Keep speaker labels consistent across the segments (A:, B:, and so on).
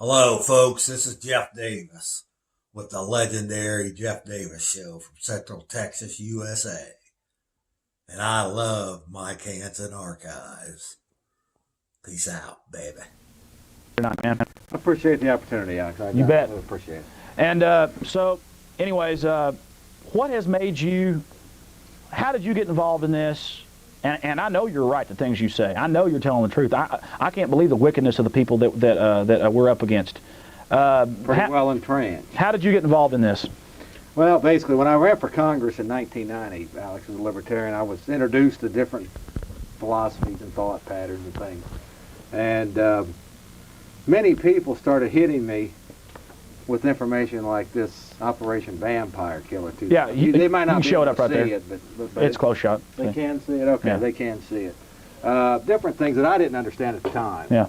A: Hello, folks. This is Jeff Davis with the legendary Jeff Davis Show from Central Texas, USA. And I love Mike Hanson Archives. Peace out, baby.
B: Good night, man.
C: I appreciate the opportunity, Alex.
B: You bet.
C: I appreciate it.
B: And anyways, what has made you, how did you get involved in this? And I know you're right, the things you say. I know you're telling the truth. I can't believe the wickedness of the people that we're up against.
C: Pretty well entrenched.
B: How did you get involved in this?
C: Well, basically, when I ran for Congress in 1990, Alex, as a libertarian, I was introduced to different philosophies and thought patterns and things. And many people started hitting me with information like this Operation Vampire Killer. Too.
B: Yeah,
C: they might not be
B: show it
C: able
B: up
C: to
B: right
C: see
B: there.
C: it, but
B: It's close shot.
C: They can see it? Okay,
B: yeah.
C: They can see it. Different things that I didn't understand at the time.
B: Yeah.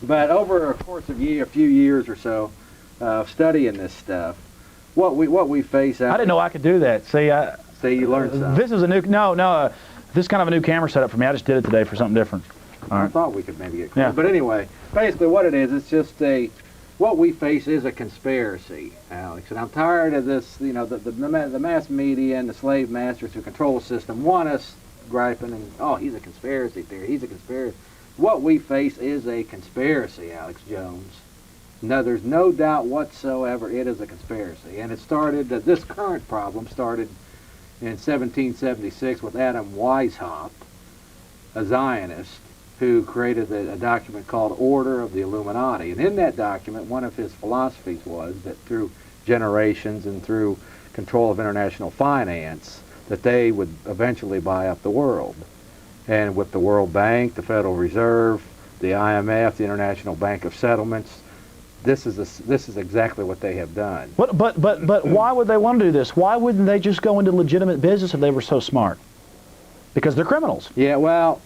C: But over a course of a few years or so, studying this stuff, what we face out.
B: I didn't know I could do that. See,
C: you learned something.
B: This is a new, this is kind of a new camera setup for me. I just did it today for something different. All
C: I
B: right.
C: thought we could maybe get close.
B: Yeah.
C: But anyway, basically what it is, it's just what we face is a conspiracy, Alex. And I'm tired of this, the mass media and the slave masters who control the system want us griping and, oh, he's a conspiracy theory, he's a conspiracy. What we face is a conspiracy, Alex Jones. No, there's no doubt whatsoever it is a conspiracy. And it started, this current problem started in 1776 with Adam Weishaupt, a Zionist, who created a document called Order of the Illuminati. And in that document, one of his philosophies was that through generations and through control of international finance, that they would eventually buy up the world. And with the World Bank, the Federal Reserve, the IMF, the International Bank of Settlements, this is exactly what they have done.
B: But why would they want to do this? Why wouldn't they just go into legitimate business if they were so smart? Because they're criminals.
C: Yeah, well,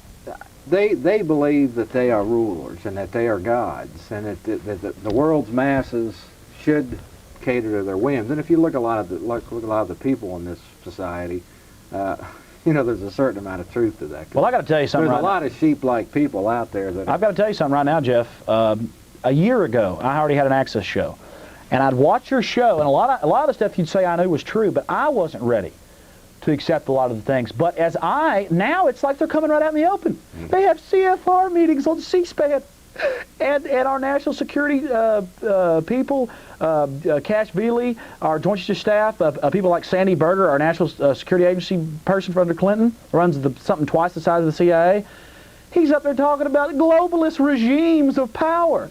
C: they believe that they are rulers and that they are gods, and that the world's masses should cater to their whims. And if you look at a lot of the people in this society, there's a certain amount of truth to that.
B: Well, I got to tell you something.
C: There's a lot of sheep-like people out there that.
B: I've got to tell you something right now, Jeff. A year ago, I already had an Access show, and I'd watch your show, and a lot of the stuff you'd say I knew was true, but I wasn't ready to accept a lot of the things. But now it's like they're coming right out in the open. Mm-hmm. They have CFR meetings on C-SPAN, and our national security people, Cash Bealey, our Joint Chiefs of Staff, people like Sandy Berger, our national security agency person from under Clinton, runs something twice the size of the CIA. He's up there talking about globalist regimes of power.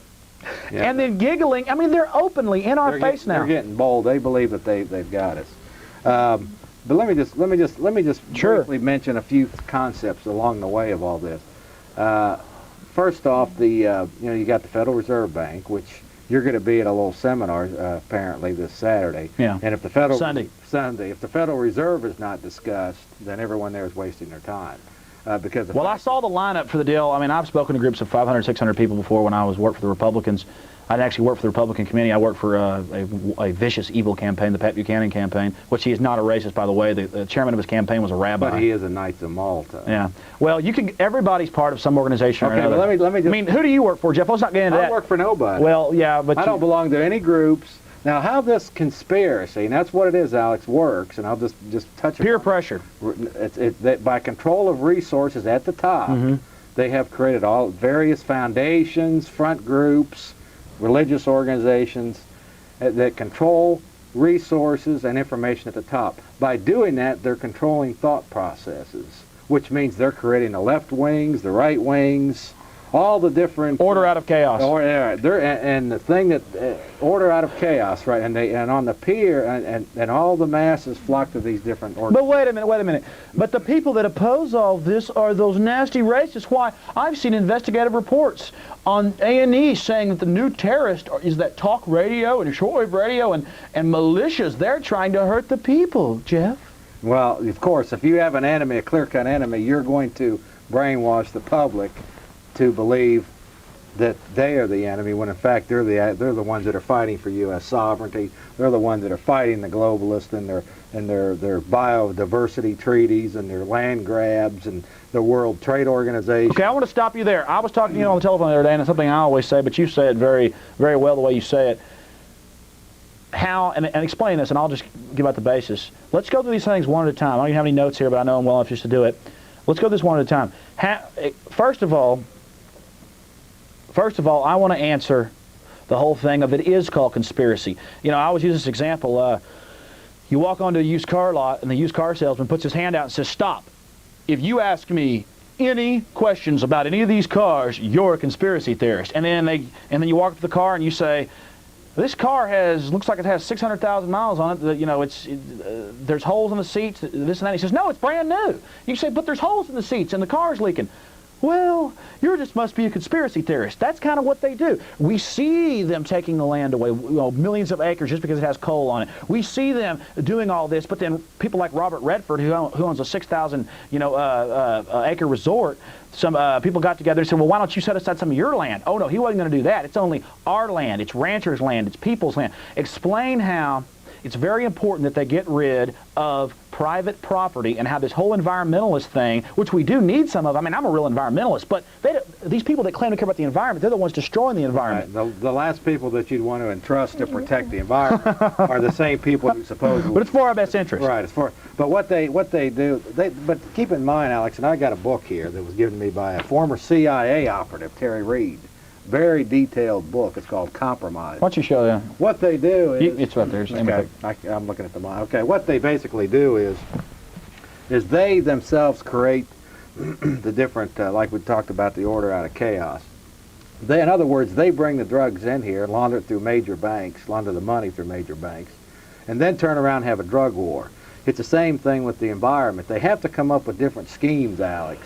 B: Yeah. And then giggling. I mean, they're openly in our face now.
C: They're getting bold. They believe that they've got us. But let me just
B: sure.
C: briefly mention a few concepts along the way of all this. First off, you got the Federal Reserve Bank, which you're going to be at a little seminar apparently this Saturday.
B: Yeah.
C: And if the Sunday, if the Federal Reserve is not discussed, then everyone there is wasting their time. Well,
B: I saw the lineup for the deal. I mean, I've spoken to groups of 500, 600 people before when I worked for the Republicans. I didn't actually work for the Republican committee. I worked for a vicious, evil campaign, the Pat Buchanan campaign, which he is not a racist, by the way. The chairman of his campaign was a rabbi.
C: But he is a Knights of Malta.
B: Yeah. Well, everybody's part of some organization or another.
C: Okay, but let me just...
B: I mean, who do you work for, Jeff? Let's not get into that.
C: I work for nobody.
B: Well, yeah, but
C: I don't belong to any groups. Now, how this conspiracy, and that's what it is, Alex, works, and I'll just touch it.
B: Peer pressure.
C: That by control of resources at the top, they have created all various foundations, front groups, religious organizations that control resources and information at the top. By doing that, they're controlling thought processes, which means they're creating the left wings, the right wings, all the different
B: order out of chaos.
C: And the thing that order out of chaos, right? And on the pier, and all the masses flock to these different orders.
B: But wait a minute. But the people that oppose all this are those nasty racists. Why? I've seen investigative reports on A&E saying that the new terrorist is that talk radio and shortwave radio and militias. They're trying to hurt the people, Jeff.
C: Well, of course, if you have an enemy, a clear-cut enemy, you're going to brainwash the public to believe that they are the enemy, when in fact they're the ones that are fighting for U.S. sovereignty. They're the ones that are fighting the globalists and their biodiversity treaties and their land grabs and the World Trade Organization.
B: Okay, I want to stop you there. I was talking to you on the telephone the other day, and it's something I always say, but you say it very, very well the way you say it. How, and explain this, and I'll just give out the basis. Let's go through these things one at a time. I don't even have any notes here, but I know I'm well enough just to do it. Let's go through this one at a time. First of all, I want to answer the whole thing of it is called conspiracy. You know, I always use this example. You walk onto a used car lot, and the used car salesman puts his hand out and says, "Stop. If you ask me any questions about any of these cars, you're a conspiracy theorist." And then you walk up to the car and you say, "This car looks like it has 600,000 miles on it. You know, there's holes in the seats, this and that." He says, "No, it's brand new." You say, "But there's holes in the seats and the car's leaking." Well, you just must be a conspiracy theorist. That's kind of what they do. We see them taking the land away, millions of acres just because it has coal on it. We see them doing all this, but then people like Robert Redford, who owns a 6,000 acre resort, some people got together and said, "Well, why don't you set aside some of your land?" Oh no, he wasn't going to do that. It's only our land. It's ranchers' land. It's people's land. Explain how it's very important that they get rid of private property and how this whole environmentalist thing, which we do need some of. I mean, I'm a real environmentalist, but these people that claim to care about the environment, they're the ones destroying the environment.
C: Right. The last people that you'd want to entrust to protect the environment are the same people who supposedly...
B: But it's for our best interest.
C: Right. But what they do, but keep in mind, Alex, and I got a book here that was given to me by a former CIA operative, Terry Reid. Very detailed book. It's called Compromise.
B: Why don't you show them?
C: What they do is...
B: It's right there.
C: Okay, I'm looking at the mine. Okay, what they basically do is they themselves create the different, like we talked about, the order out of chaos. In other words, they bring the drugs in here, launder it through major banks, launder the money through major banks, and then turn around and have a drug war. It's the same thing with the environment. They have to come up with different schemes, Alex,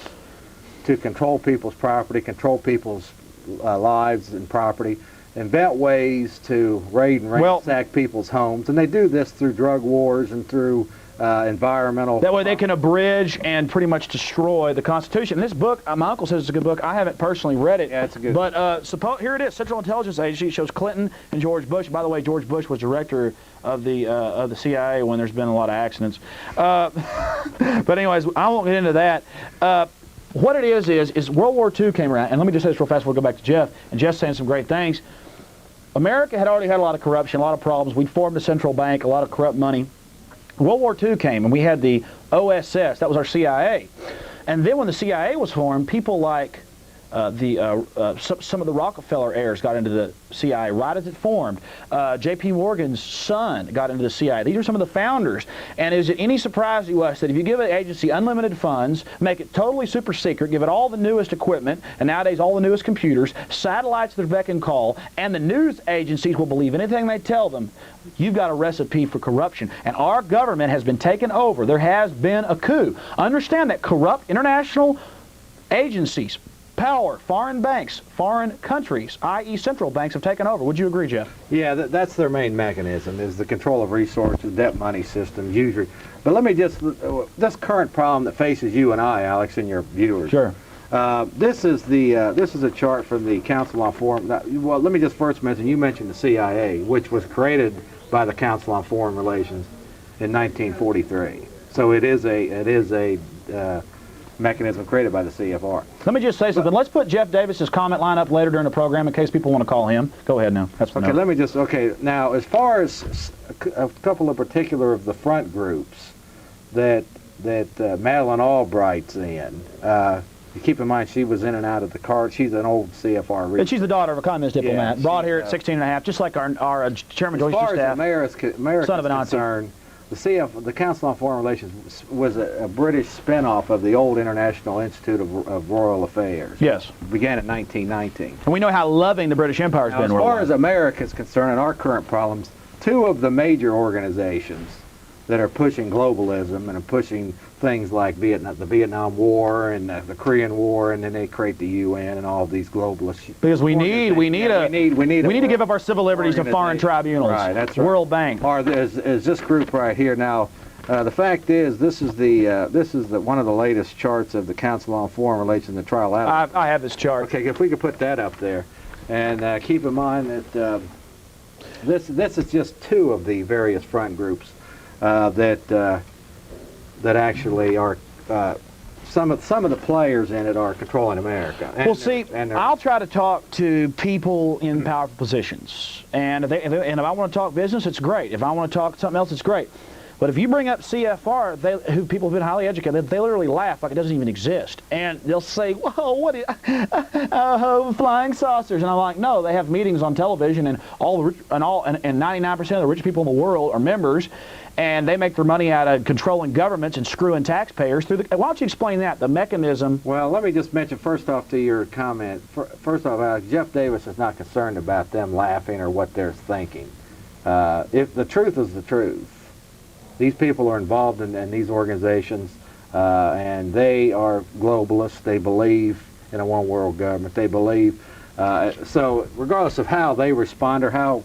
C: to control people's property, control people's lives and property, invent ways to raid and ransack people's homes, and they do this through drug wars and through environmental...
B: That way they can abridge and pretty much destroy the Constitution. And this book, my uncle says it's a good book. I haven't personally read it.
C: Yeah, it's a good
B: But here it is, Central Intelligence Agency shows Clinton and George Bush. By the way, George Bush was director of the CIA when there's been a lot of accidents. But anyways, I won't get into that. What it is World War II came around, and let me just say this real fast before we go back to Jeff, and Jeff's saying some great things. America had already had a lot of corruption, a lot of problems. We'd formed a central bank, a lot of corrupt money. World War II came, and we had the OSS, that was our CIA. And then when the CIA was formed, people like some of the Rockefeller heirs got into the CIA right as it formed. J.P. Morgan's son got into the CIA. These are some of the founders. And is it any surprise to us that if you give an agency unlimited funds, make it totally super secret, give it all the newest equipment, and nowadays all the newest computers, satellites that beck and call, and the news agencies will believe anything they tell them, you've got a recipe for corruption. And our government has been taken over. There has been a coup. Understand that corrupt international agencies, power, foreign banks, foreign countries, i.e. central banks, have taken over. Would you agree, Jeff?
C: Yeah, that's their main mechanism, is the control of resources, debt money systems, usually. But let me just, this current problem that faces you and I, Alex, and your viewers.
B: Sure.
C: This is a chart from the Council on Foreign... Well, let me just first mention, you mentioned the CIA, which was created by the Council on Foreign Relations in 1943. So it is a mechanism created by the CFR.
B: Let me just say something. Let's put Jeff Davis's comment line up later during the program in case people want to call him. Go ahead now. That's
C: okay. Let me just now, as far as a couple of particular of the front groups that Madeleine Albright's in. You keep in mind she was in and out of the card. She's an old CFR.
B: And she's the daughter of a communist diplomat, brought here at 16 and a half, just like our chairman Joyce staff.
C: As far as America's concerned, the Council on Foreign Relations was a British spin-off of the old International Institute of Royal Affairs.
B: Yes.
C: It began in 1919.
B: And we know how loving the British Empire has been.
C: As far as America is concerned and our current problems, two of the major organizations that are pushing globalism and are pushing things like the Vietnam War and the Korean War, and then they create the UN and all of these globalists.
B: Because we need to give up our civil liberties to foreign tribunals.
C: Right, that's right. World
B: Bank.
C: Or is this group right here now? The fact is, this is one of the latest charts of the Council on Foreign Relations and Trial.
B: I have this chart.
C: Okay, if we could put that up there. And keep in mind that this is just two of the various front groups that actually are some of the players in it are controlling America.
B: Well, see, I'll try to talk to people in powerful positions, and if I want to talk business, it's great. If I want to talk something else, it's great. But if you bring up CFR, who people have been highly educated, they literally laugh like it doesn't even exist, and they'll say, "Whoa, what is flying saucers?" And I'm like, "No, they have meetings on television, and and 99% of the rich people in the world are members." And they make their money out of controlling governments and screwing taxpayers through the. Why don't you explain that, the mechanism?
C: Well, let me just mention first off to your comment. First off, Jeff Davis is not concerned about them laughing or what they're thinking. If the truth is the truth, these people are involved in these organizations, and they are globalists. They believe in a one-world government. They believe. So regardless of how they respond or how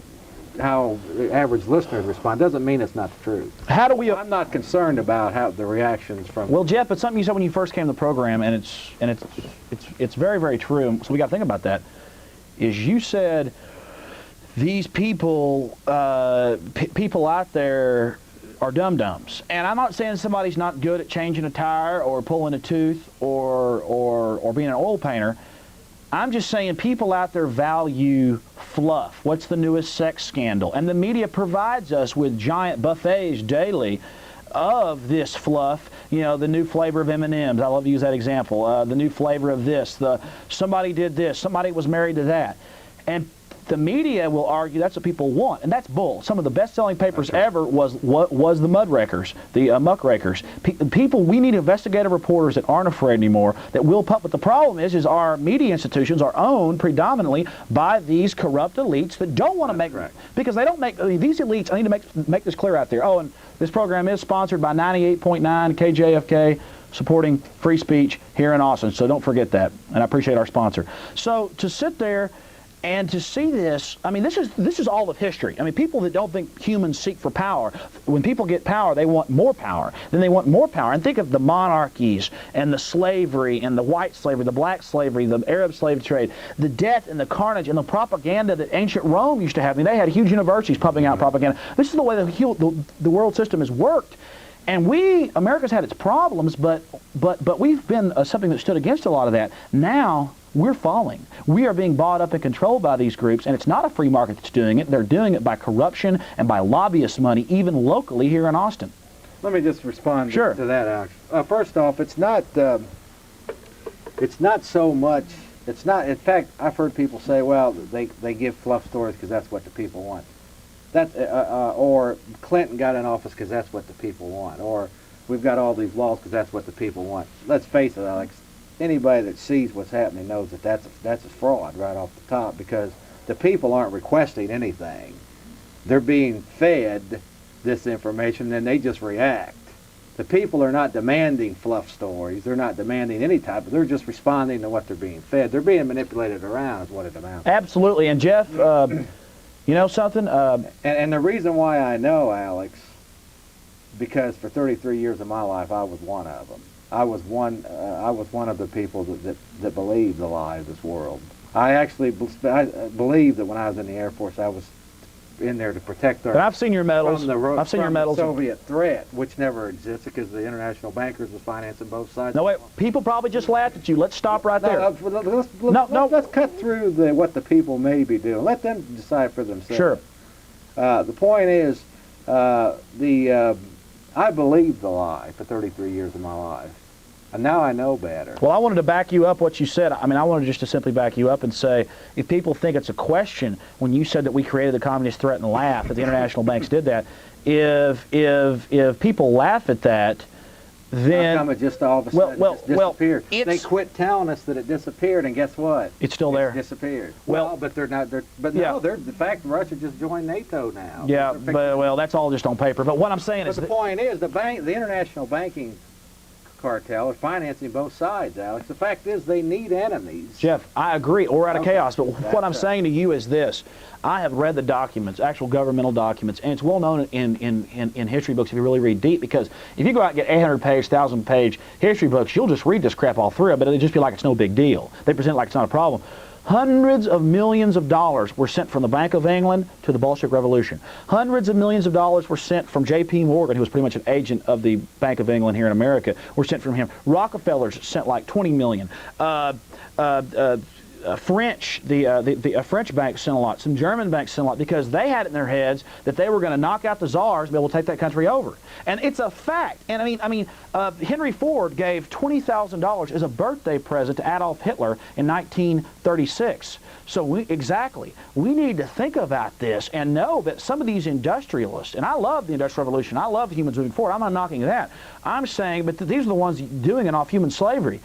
C: the average listeners respond, doesn't mean it's not the truth.
B: How do we?
C: I'm not concerned about how the reactions from.
B: Well, Jeff, it's something you said when you first came to the program, and it's very, very true. So we got to think about that. Is you said these people people out there are dum-dums, and I'm not saying somebody's not good at changing a tire or pulling a tooth or being an oil painter. I'm just saying people out there value fluff. What's the newest sex scandal? And the media provides us with giant buffets daily of this fluff. You know, the new flavor of M&Ms. I love to use that example. The new flavor of this. Somebody did this. Somebody was married to that. And the media will argue that's what people want, and that's bull. Some of the best-selling papers ever was the Muckrakers, the Muckrakers. People, we need investigative reporters that aren't afraid anymore, that will put. But the problem is our media institutions are owned predominantly by these corrupt elites that don't want to make, because they don't make these elites. I need to make this clear out there. Oh, and this program is sponsored by 98.9 KJFK, supporting free speech here in Austin. So don't forget that, and I appreciate our sponsor. So to sit there and to see this, I mean, this is all of history. I mean, people that don't think humans seek for power, when people get power, they want more power. Then they want more power. And think of the monarchies and the slavery and the white slavery, the black slavery, the Arab slave trade, the death and the carnage and the propaganda that ancient Rome used to have. I mean, they had huge universities pumping out propaganda. This is the way the world system has worked. And America's had its problems, but we've been something that stood against a lot of that. Now we're falling. We are being bought up and controlled by these groups, and it's not a free market that's doing it. They're doing it by corruption and by lobbyist money, even locally here in Austin.
C: Let me just respond
B: Sure.
C: to that, Alex. First off, it's not so much. It's not. In fact, I've heard people say, "Well, they give fluff stories because that's what the people want." That or Clinton got in office because that's what the people want, or we've got all these laws because that's what the people want. Let's face it, Alex. Anybody that sees what's happening knows that that's a fraud right off the top, because the people aren't requesting anything. They're being fed this information and they just react. The people are not demanding fluff stories. They're not demanding any type, but they're just responding to what they're being fed. They're being manipulated around is what it amounts to.
B: Absolutely. And Jeff, you know something?
C: And the reason why I know, Alex, because for 33 years of my life I was one of them. I was one of the people that believed the lie of this world. I believed that when I was in the Air Force, I was in there to protect our.
B: But I've seen your medals.
C: I've
B: seen your medals.
C: The Soviet threat, which never existed because the international bankers was financing both sides.
B: No, wait. People probably just laughed at you. Let's stop right there.
C: Let's cut through what the people may be doing. Let them decide for themselves.
B: Sure.
C: The point is, I believed the lie for 33 years of my life. And now I know better.
B: Well, I wanted to back you up what you said. I mean, I wanted just to simply back you up and say, if people think it's a question when you said that we created the communist threat and laugh that the international banks did that, if people laugh at that, then
C: how come it just all of a sudden just disappeared? They quit telling us that it disappeared, and guess what?
B: It's still there.
C: It's disappeared.
B: Well,
C: but they're not. The fact Russia just joined NATO now.
B: Yeah, but that's all just on paper. But what I'm saying is,
C: the point is, the international banking cartel are financing both sides, Alex. The fact is, they need enemies.
B: Jeff, I agree. Or out of chaos. But what I'm saying to you is this: I have read the documents, actual governmental documents, and it's well known in history books if you really read deep. Because if you go out and get 800-page, 1,000-page history books, you'll just read this crap all through. But it'll just be like it's no big deal. They present it like it's not a problem. Hundreds of millions of dollars were sent from the Bank of England to the Bolshevik Revolution. Hundreds of millions of dollars were sent from J.P. Morgan, who was pretty much an agent of the Bank of England here in America, were sent from him. Rockefellers sent like 20 million. French banks sent a lot. Some German banks sent a lot because they had it in their heads that they were going to knock out the czars and be able to take that country over. And it's a fact. And Henry Ford gave $20,000 as a birthday present to Adolf Hitler in 1936. So we need to think about this and know that some of these industrialists, and I love the Industrial Revolution, I love humans moving forward, I'm not knocking that. I'm saying, but these are the ones doing it off human slavery.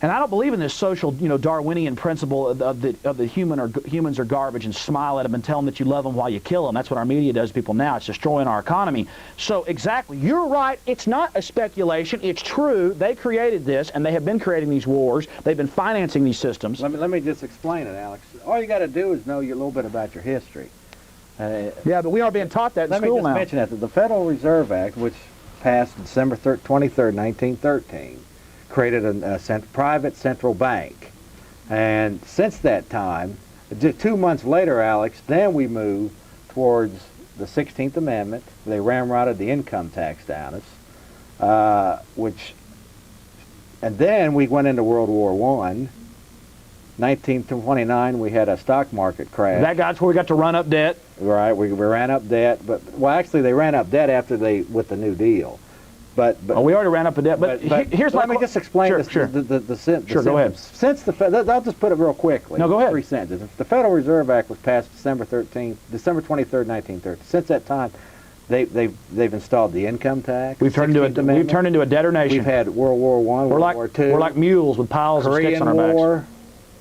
B: And I don't believe in this social, Darwinian principle of the humans are garbage and smile at them and tell them that you love them while you kill them. That's what our media does to people now. It's destroying our economy. So exactly, you're right. It's not a speculation. It's true. They created this, and they have been creating these wars. They've been financing these systems.
C: Let me just explain it, Alex. All you got to do is know a little bit about your history.
B: Yeah, but we aren't being taught that in school now.
C: Let me just mention that the Federal Reserve Act, which passed December 23rd, 1913, created a private central bank. And since that time, just 2 months later, Alex, then we moved towards the 16th Amendment. They ramrodded the income tax down us, and then we went into World War I. 1929, we had a stock market crash.
B: That's where we got to run up debt.
C: Right, we ran up debt, actually they ran up debt with the New Deal. But
B: we already ran up a debt. But here's
C: let me just explain the
B: go ahead.
C: Since I'll just put it real quickly.
B: No, go ahead.
C: 3 sentences. The Federal Reserve Act was passed December 23rd, 1930. Since that time, they've installed the income tax.
B: We've turned into a debtor nation.
C: We've had World War I, World War II.
B: We're like mules with piles of sticks on our backs.
C: Korean War,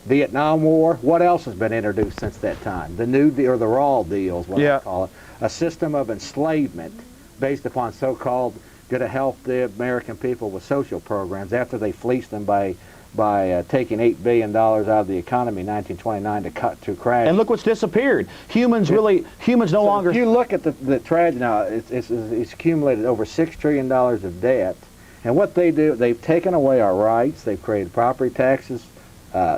C: Vietnam War. What else has been introduced since that time? The New Deal, or the Raw Deal is what I call it. A system of enslavement based upon so-called going to help the American people with social programs after they fleeced them by taking $8 billion out of the economy in 1929 to crash.
B: And look what's disappeared. Humans no longer.
C: If you look at the tragedy now, it's accumulated over $6 trillion of debt. And what they do, they've taken away our rights. They've created property taxes,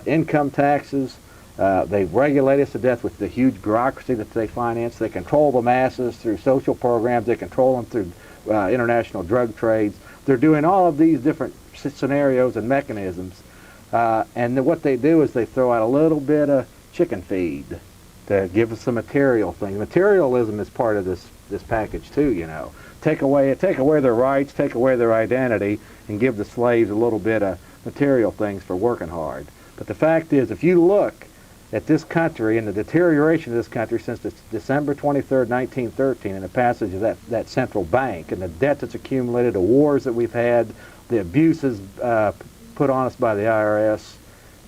C: income taxes. They've regulated us to death with the huge bureaucracy that they finance. They control the masses through social programs. They control them through international drug trades. They're doing all of these different scenarios and mechanisms. And what they do is they throw out a little bit of chicken feed to give us some material things. Materialism is part of this package too, Take away their rights, take away their identity, and give the slaves a little bit of material things for working hard. But the fact is, if you look at this country and the deterioration of this country since December 23rd, 1913, and the passage of that central bank and the debt that's accumulated, the wars that we've had, the abuses put on us by the IRS.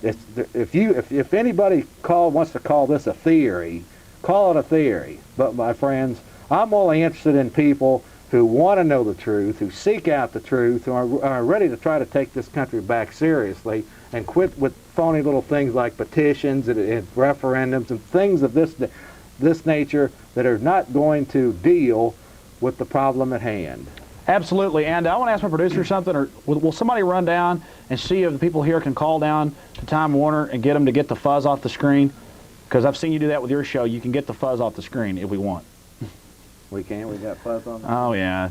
C: If anybody wants to call this a theory, call it a theory. But my friends, I'm only interested in people who want to know the truth, who seek out the truth, who are ready to try to take this country back seriously and quit with phony little things like petitions and referendums and things of this nature that are not going to deal with the problem at hand.
B: Absolutely. And I want to ask my producer something, or will somebody run down and see if the people here can call down to Time Warner and get them to get the fuzz off the screen? Because I've seen you do that with your show. You can get the fuzz off the screen if we want.
C: We can? We got fuzz on there?
B: Oh, yeah.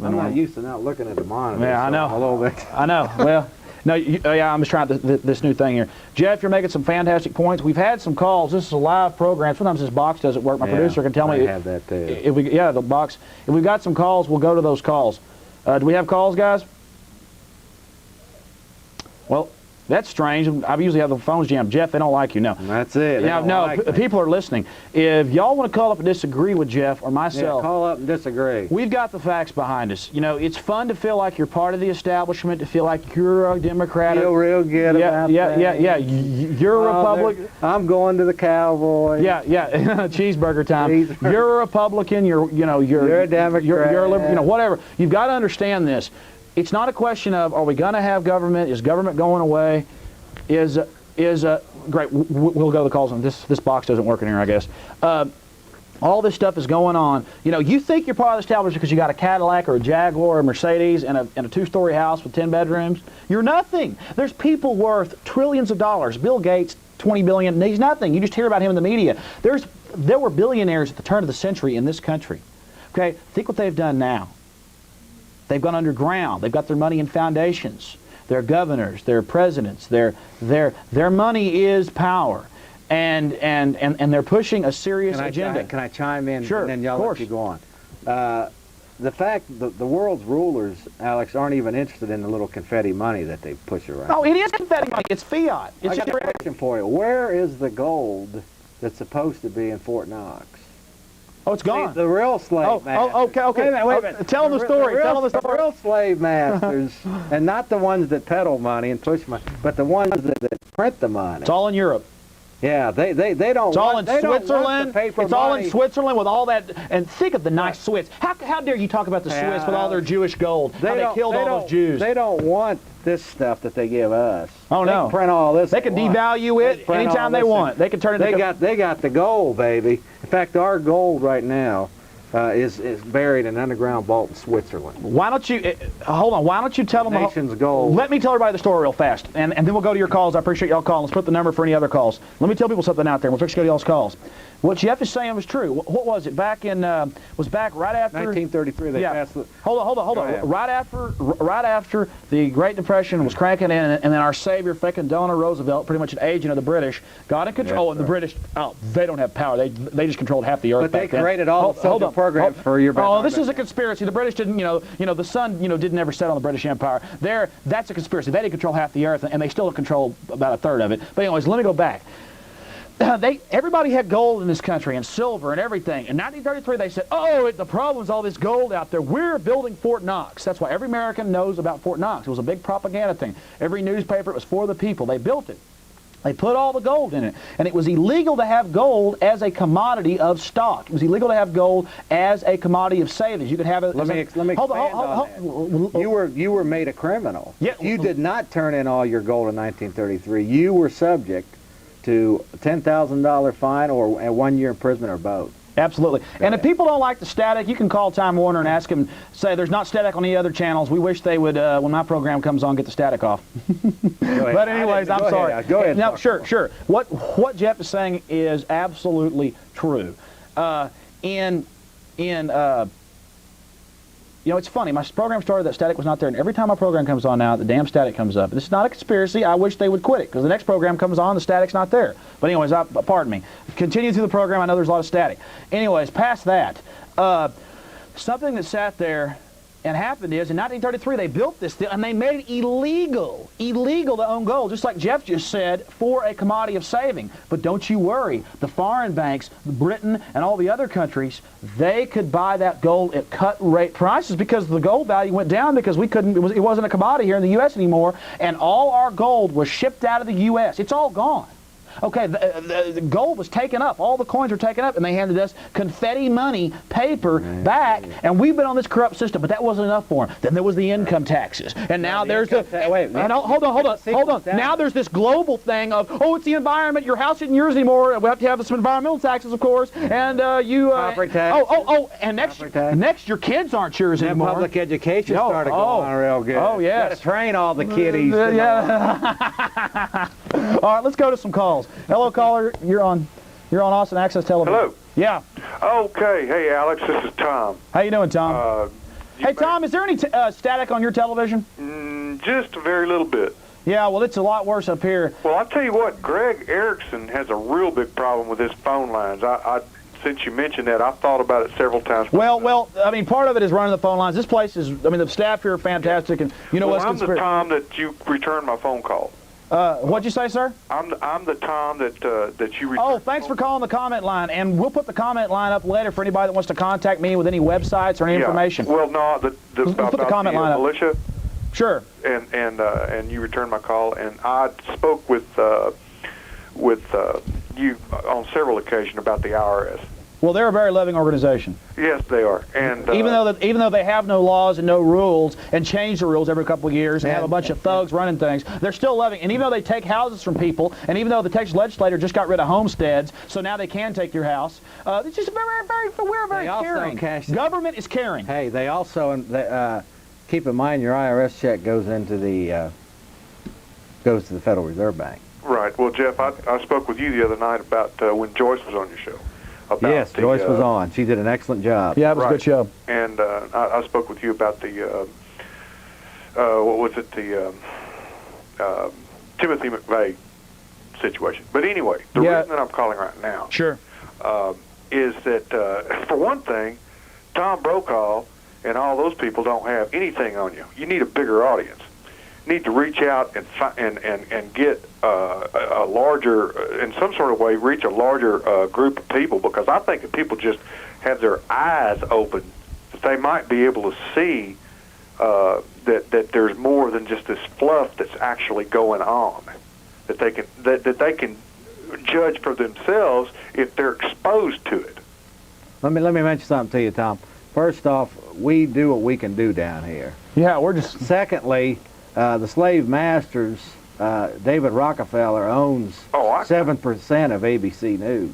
C: I'm not used to not looking at the monitor.
B: Yeah, I know.
C: A little bit.
B: I know. Well, no, I'm just trying this new thing here. Jeff, you're making some fantastic points. We've had some calls. This is a live program. Sometimes this box doesn't work. My producer can tell me.
C: I have that too.
B: The box. If we've got some calls, we'll go to those calls. Do we have calls, guys? Well, that's strange. I usually have the phones jammed. Jeff, they don't like you. No.
C: That's it.
B: People are listening. If y'all want to call up and disagree with Jeff or myself,
C: call up and disagree.
B: We've got the facts behind us. It's fun to feel like you're part of the establishment, to feel like you're a Democrat.
C: Feel real good about that.
B: Yeah. You're a Republican.
C: I'm going to the Cowboys.
B: Yeah. Cheeseburger time. You're a Republican. You're
C: a Democrat.
B: You're a liberal. Whatever. You've got to understand this. It's not a question of, are we going to have government? Is government going away? Great. We'll go to the calls on this. This box doesn't work in here, I guess. All this stuff is going on. You think you're part of the establishment because you got a Cadillac or a Jaguar or a Mercedes and a 2-story house with 10 bedrooms. You're nothing. There's people worth trillions of dollars. Bill Gates $20 billion. He's nothing. You just hear about him in the media. There were billionaires at the turn of the century in this country. Okay, think what they've done now. They've gone underground. They've got their money in foundations. They're governors. They're presidents. Their money is power, and they're pushing a serious agenda.
C: Can I chime in?
B: Sure,
C: and then y'all let you go on. The fact that the world's rulers, Alex, aren't even interested in the little confetti money that they push around.
B: Oh, it is confetti money. It's fiat. It's
C: I got a question for you. Where is the gold that's supposed to be in Fort Knox?
B: Oh, it's gone.
C: See, the real slave masters.
B: Oh, okay.
C: Wait a minute.
B: Tell them the story.
C: The real slave masters, and not the ones that peddle money and push money, but the ones that print the money.
B: It's all in Europe.
C: Yeah, they don't.
B: It's all in Switzerland.
C: It's
B: all in Switzerland with all that. And think of the nice Swiss. How dare you talk about the Swiss with all their Jewish gold? How they killed all those Jews.
C: They don't want this stuff that they give us.
B: Oh no!
C: They can print all this.
B: They can devalue it anytime they want. They can turn it.
C: They got the gold, baby. In fact, our gold right now is buried in an underground vault in Switzerland.
B: Why don't you hold on? Why don't you tell them the
C: nation's gold?
B: Let me tell everybody the story real fast, and then we'll go to your calls. I appreciate y'all calling. Let's put the number for any other calls. Let me tell people something out there. We'll fix go to y'all's calls. What Jeff is saying was true. What was it back in? Was back right after
C: 1933. They passed the.
B: Hold on. Right after the Great Depression was cranking in, and then our savior, fucking Delano Roosevelt, pretty much an agent of the British, got in control.
C: Yes,
B: and the British, they don't have power. They just controlled half the earth.
C: But they created all the social programs for your.
B: Oh, this is a conspiracy. The British didn't, the sun, didn't ever set on the British Empire. That's a conspiracy. They didn't control half the earth, and they still control about a third of it. But anyways, let me go back. Everybody had gold in this country and silver and everything. In 1933, they said, the problem's all this gold out there. We're building Fort Knox. That's why every American knows about Fort Knox. It was a big propaganda thing. Every newspaper, it was for the people. They built it. They put all the gold in it. And it was illegal to have gold as a commodity of stock. It was illegal to have gold as a commodity of savings. You could have it.
C: Let me expand on that. You were made a criminal.
B: Yeah.
C: You did not turn in all your gold in 1933. You were subject to a $10,000 fine or a 1 year imprisonment or both.
B: Absolutely. And if people don't like the static, you can call Time Warner and ask them, say there's not static on any other channels. We wish they would, when my program comes on, get the static off. But anyways, I'm sorry.
C: Go ahead.
B: No, sure. What Jeff is saying is absolutely true. It's funny. My program started, that static was not there, and every time my program comes on now, the damn static comes up. This is not a conspiracy. I wish they would quit it, because the next program comes on, the static's not there. But anyways, pardon me. Continue through the program. I know there's a lot of static. Anyways, past that, something that sat there and happened is, in 1933, they built this thing, and they made it illegal to own gold, just like Jeff just said, for a commodity of saving. But don't you worry, the foreign banks, Britain and all the other countries, they could buy that gold at cut-rate prices because the gold value went down because we couldn't. It wasn't a commodity here in the U.S. anymore, and all our gold was shipped out of the U.S. It's all gone. Okay, the gold was taken up. All the coins were taken up, and they handed us confetti money, paper, back, and we've been on this corrupt system, but that wasn't enough for them. Then there was the income taxes, and now there's the... Hold on. Now there's this global thing of, it's the environment, your house isn't yours anymore, we have to have some environmental taxes, of course, and
C: property tax.
B: And next your kids aren't yours anymore.
C: And public education started going on real good.
B: Oh, yes.
C: Got to train all the kiddies.
B: All right, let's go to some calls. Hello, caller. You're on Austin Access Television.
D: Hello.
B: Yeah.
D: Okay. Hey, Alex. This is Tom.
B: How you doing, Tom? Hey, Tom. Is there any static on your television?
D: Just a very little bit.
B: Yeah. Well, it's a lot worse up here.
D: Well, I'll tell you what. Greg Erickson has a real big problem with his phone lines. Since you mentioned that, I've thought about it several times.
B: Well, I mean, part of it is running the phone lines. This place is, the staff here are fantastic, and what's
D: I'm the Tom that you returned my phone call.
B: What'd you say, sir?
D: I'm the Tom that you returned.
B: Oh, thanks for calling the comment line, and we'll put the comment line up later for anybody that wants to contact me with any websites or any information.
D: Well, no,
B: we'll put the comment line up.
D: Militia.
B: Sure.
D: And you returned my call, and I spoke with you on several occasions about the IRS.
B: Well, they're a very loving organization.
D: Yes, they are. And
B: even though they have no laws and no rules and change the rules every couple of years and have a bunch of thugs running things, they're still loving. And even though they take houses from people, and even though the Texas legislature just got rid of homesteads, so now they can take your house, it's just we're very caring. Government is caring.
C: Hey, they also keep in mind your IRS check goes to the Federal Reserve Bank.
D: Right. Well, Jeff, I spoke with you the other night about when Joyce was on your show. About
C: Yes, Joyce was on. She did an excellent job.
B: Yeah, it was a
D: Right.
B: good show.
D: And I spoke with you about the, what was it, the Timothy McVeigh situation. But anyway, the reason that I'm calling right now
B: Sure.
D: is that, for one thing, Tom Brokaw and all those people don't have anything on you. You need a bigger audience. You need to reach out and get a larger, in some sort of way, reach a larger group of people, because I think if people just have their eyes open, that they might be able to see that there's more than just this fluff that's actually going on, that they can judge for themselves if they're exposed to it.
C: Let me mention something to you, Tom. First off, we do what we can do down here.
B: Yeah, we're just...
C: Secondly, the slave masters, David Rockefeller owns 7% of ABC News.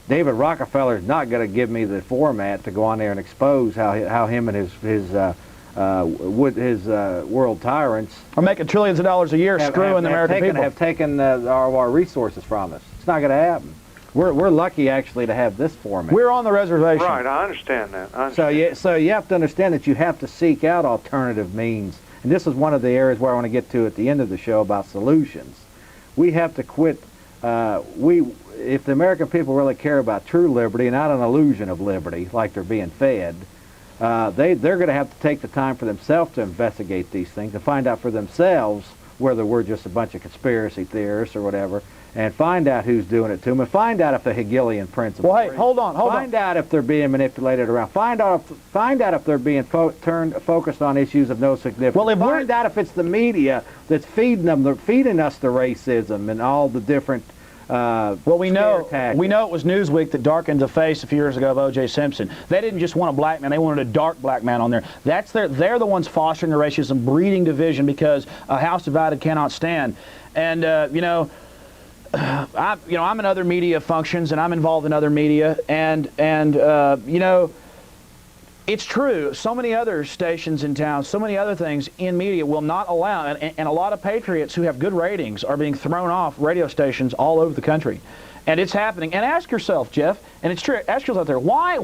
C: David Rockefeller is not going to give me the format to go on there and expose how him and his world tyrants
B: are making trillions of dollars a year screwing the American people.
C: Have taken our resources from us. It's not going to happen. We're lucky actually to have this format.
B: We're on the reservation.
D: Right, I understand that.
C: So you have to understand that you have to seek out alternative means. And this is one of the areas where I want to get to at the end of the show about solutions. We have to quit. If the American people really care about true liberty, not an illusion of liberty like they're being fed, they're going to have to take the time for themselves to investigate these things and find out for themselves whether we're just a bunch of conspiracy theorists or whatever, and find out who's doing it to them, and find out if the Hegelian principle.
B: Well, hey, hold on.
C: Find out if they're being manipulated around. Find out if they're being focused on issues of no significance.
B: Well,
C: find out if it's the media that's feeding us the racism and all the different.
B: We know it was Newsweek that darkened the face a few years ago of O.J. Simpson. They didn't just want a black man; they wanted a dark black man on there. They're the ones fostering the racism, breeding division, because a house divided cannot stand. And I'm in other media functions, and I'm involved in other media, and it's true. So many other stations in town, so many other things in media will not allow, and a lot of patriots who have good ratings are being thrown off radio stations all over the country. And it's happening. And ask yourself, Jeff, and it's true, ask yourself out there, why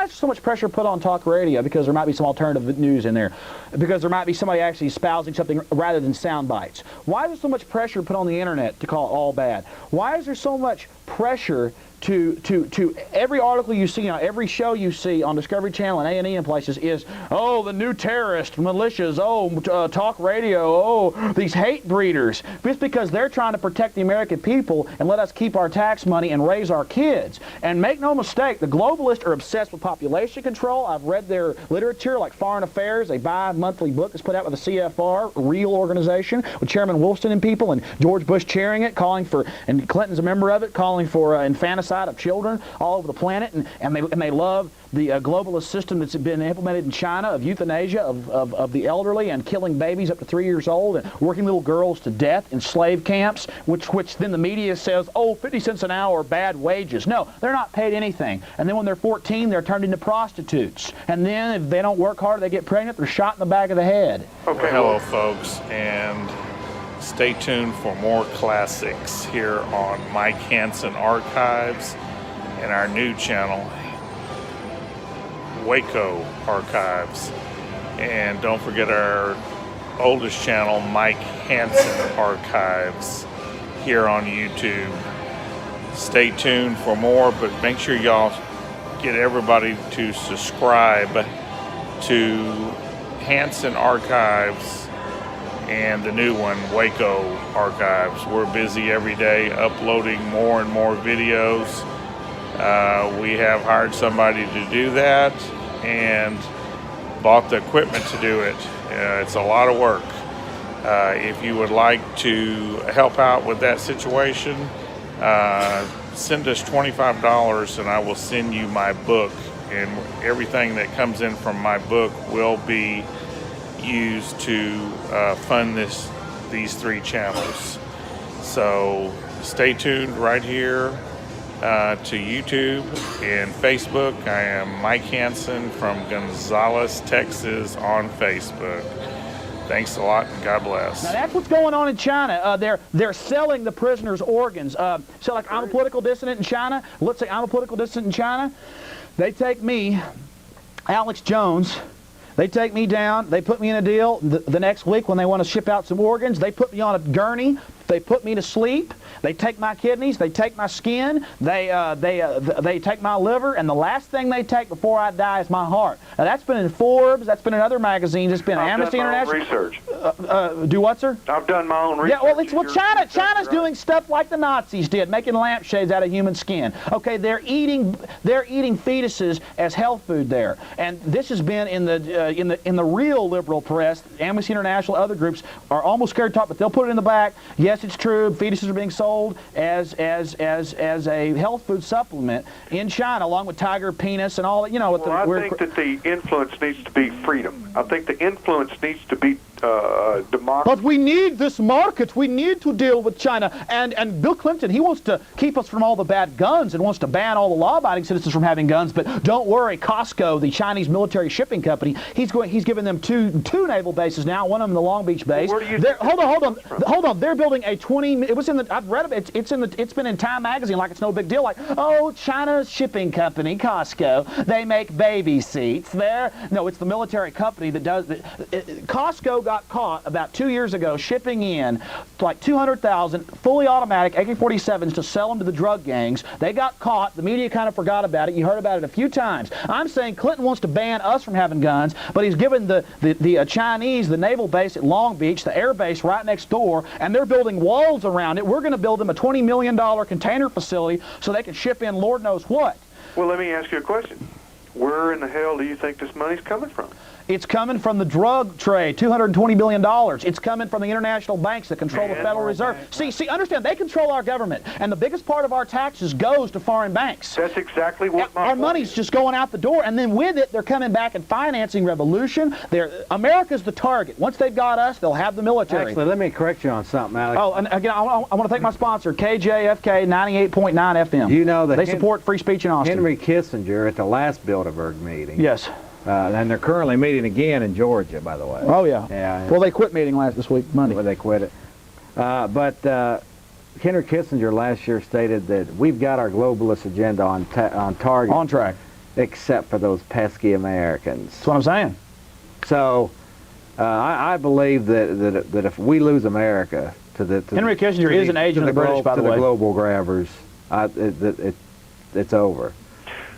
B: is so much pressure put on talk radio? Because there might be some alternative news in there. Because there might be somebody actually espousing something rather than sound bites. Why is there so much pressure put on the internet to call it all bad? Why is there so much pressure to every article you see, every show you see on Discovery Channel and A&E and places is, oh, the new terrorist militias, talk radio, these hate breeders. Just because they're trying to protect the American people and let us keep our tax money and raise our kids. And make no mistake, the globalists are obsessed with population control. I've read their literature, like Foreign Affairs, a bi-monthly book that's put out with the CFR, a real organization, with Chairman Wolfson and people, and George Bush chairing it, and Clinton's a member of it, calling for infanticide of children all over the planet, and they love the globalist system that's been implemented in China of euthanasia of the elderly and killing babies up to 3 years old and working little girls to death in slave camps, which then the media says, 50 cents an hour, bad wages. No, they're not paid anything. And then when they're 14, they're turned into prostitutes. And then if they don't work hard, they get pregnant, they're shot in the back of the head.
D: Okay.
E: Hello, folks, and stay tuned for more classics here on Mike Hanson Archives and our new channel, Waco Archives. And don't forget our oldest channel, Mike Hanson Archives, here on YouTube. Stay tuned for more, but make sure y'all get everybody to subscribe to Hanson Archives and the new one, Waco Archives. We're busy every day uploading more and more videos. We have hired somebody to do that and bought the equipment to do it. It's a lot of work. If you would like to help out with that situation, send us $25 and I will send you my book, and everything that comes in from my book will be used to fund these three channels. So stay tuned right here to YouTube and Facebook. I am Mike Hanson from Gonzales, Texas on Facebook. Thanks a lot, and God bless.
B: Now that's what's going on in China. They're selling the prisoners' organs. So like I'm a political dissident in China. Let's say I'm a political dissident in China. They take me, Alex Jones. They take me down. They put me in a deal. The next week when they want to ship out some organs, they put me on a gurney. They put me to sleep. They take my kidneys. They take my skin. They take my liver. And the last thing they take before I die is my heart. Now that's been in Forbes. That's been in other magazines. It's been Amnesty International.
D: Research.
B: Do what, sir?
D: I've done my own research.
B: Yeah, well, China's doing stuff like the Nazis did, making lampshades out of human skin. Okay, they're eating fetuses as health food there, and this has been in the real liberal press. Amnesty International, other groups are almost scared to talk, but they'll put it in the back. Yes, it's true. Fetuses are being sold as a health food supplement in China, along with tiger penis and all that. You know,
D: well, I think that the influence needs to be freedom. I think the influence needs to be democracy.
B: But we need this market. We need to deal with China. And Bill Clinton, he wants to keep us from all the bad guns and wants to ban all the law-abiding citizens from having guns. But don't worry, Costco, the Chinese military shipping company, he's given them two naval bases now. One of them the Long Beach base.
D: Well, where do you
B: hold on. They're building a 20. It was in the. I've read it. It's been in Time magazine like it's no big deal. Like, oh, China's shipping company, Costco, they make baby seats. No, it's the military company that does it. Costco got caught about 2 years ago shipping in like 200,000 fully automatic AK-47s to sell them to the drug gangs. They got caught. The media kind of forgot about it. You heard about it a few times. I'm saying Clinton wants to ban us from having guns, but he's given the Chinese the naval base at Long Beach, the air base right next door, and they're building walls around it. We're going to build them a $20 million container facility so they can ship in Lord knows what.
D: Well, let me ask you a question. Where in the hell do you think this money's coming from?
B: It's coming from the drug trade, $220 billion. It's coming from the international banks that control the Federal Reserve. See, understand, they control our government, and the biggest part of our taxes goes to foreign banks.
D: That's exactly what
B: our money's just going out the door, and then with it, they're coming back and financing revolution. America's the target. Once they've got us, they'll have the military.
C: Actually, let me correct you on something, Alex.
B: Oh, and again, I want to thank my sponsor, KJFK 98.9 FM.
C: You know that
B: they support free speech in Austin.
C: Henry Kissinger at the last Bilderberg meeting.
B: Yes.
C: And they're currently meeting again in Georgia, by the way.
B: Oh, yeah.
C: Yeah.
B: Well, they quit meeting this week, Monday.
C: Well, they quit it. But Henry Kissinger last year stated that we've got our globalist agenda on target.
B: On track.
C: Except for those pesky Americans.
B: That's what I'm saying.
C: So I believe that if we lose America
B: Henry Kissinger is an agent of the British, by the way.
C: To the global grabbers, it's over.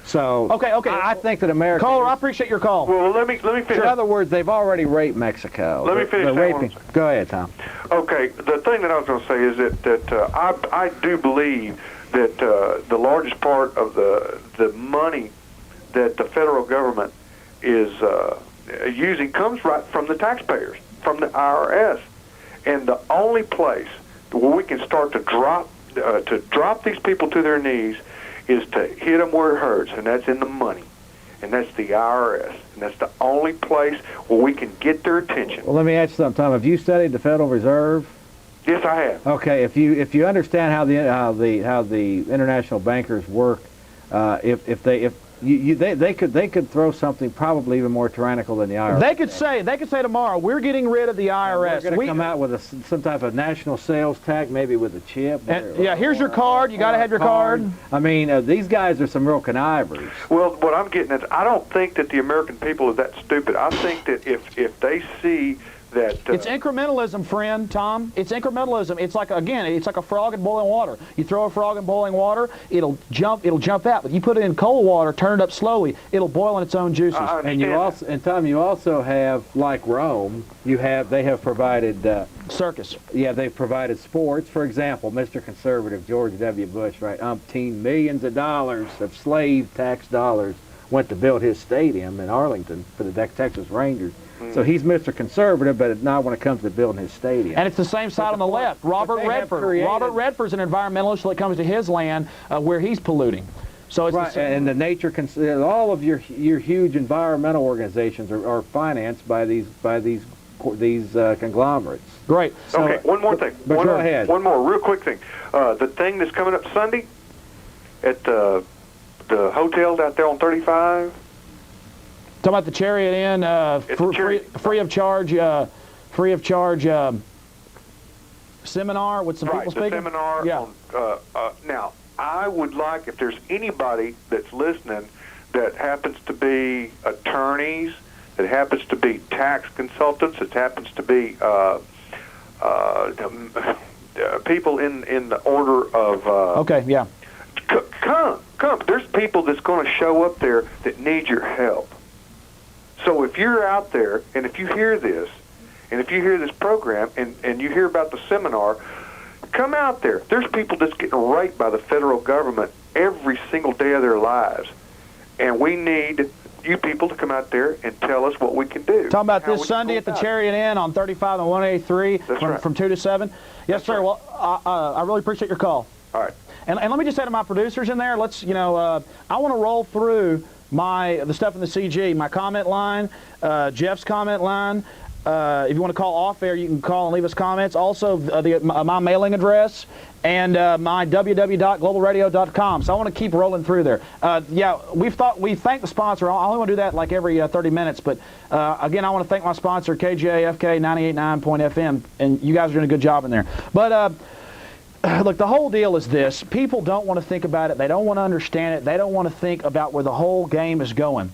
C: So
B: okay.
C: I think that America.
B: Caller, I appreciate your call.
D: Well, let me finish.
C: In other words, they've already raped Mexico.
D: Let me finish that one.
C: Go ahead, Tom.
D: Okay, the thing that I was going to say is that I do believe that the largest part of the money that the federal government is using comes right from the taxpayers, from the IRS, and the only place where we can start to drop these people to their knees is to hit them where it hurts, and that's in the money, and that's the IRS, and that's the only place where we can get their attention.
C: Well, let me ask you something, Tom. Have you studied the Federal Reserve?
D: Yes, I have.
C: Okay, if you understand how the international bankers work, they could throw something probably even more tyrannical than the IRS.
B: They could say tomorrow we're getting rid of the IRS.
C: We're going to come out with some type of national sales tax, maybe with a chip.
B: Here's your card. You got to have your card.
C: I mean, these guys are some real connivers.
D: Well, what I'm getting at, I don't think that the American people are that stupid. I think that if they see that
B: it's incrementalism, friend Tom. It's incrementalism. It's like a frog in boiling water. You throw a frog in boiling water, it'll jump out. But you put it in cold water, turn it up slowly, it'll boil in its own juices.
C: And Tom, you also have, like Rome, they have provided
B: circus.
C: Yeah, they've provided sports. For example, Mr. Conservative George W. Bush, right, umpteen millions of dollars of slave tax dollars went to build his stadium in Arlington for the Texas Rangers. So he's Mr. Conservative, but not when it comes to building his stadium.
B: And it's the same side on the left. Robert Redford's an environmentalist when it comes to his land where he's polluting. So it's
C: right, and the nature, all of your huge environmental organizations are financed by these conglomerates.
B: Great.
D: So, okay, one more thing.
C: Go ahead.
D: One more real quick thing. The thing that's coming up Sunday at the hotel out there on 35.
B: Talking about the Chariot Inn, free of charge free of charge seminar with some people speaking?
D: The seminar.
B: Yeah.
D: Now, I would like, if there's anybody that's listening that happens to be attorneys, that happens to be tax consultants, that happens to be people in the order of...
B: okay, yeah.
D: Come. There's people that's going to show up there that need your help. So if you're out there, and if you hear this, and if you hear this program, and you hear about the seminar, come out there. There's people that's getting raped by the federal government every single day of their lives. And we need you people to come out there and tell us what we can do.
B: Talking about this Sunday at the Chariot Inn on 35 and 183 from 2 to 7? Yes, sir. Well, I really appreciate your call.
D: All right.
B: And let me just say to my producers in there, let's, I want to roll through the stuff in the CG, my comment line, Jeff's comment line. If you want to call off air, you can call and leave us comments. Also, my mailing address and my www.globalradio.com. So I want to keep rolling through there. We thank the sponsor. I only want to do that like every 30 minutes. But again, I want to thank my sponsor, KJFK 98.9.FM, and you guys are doing a good job in there. But look, the whole deal is this. People don't want to think about it. They don't want to understand it. They don't want to think about where the whole game is going.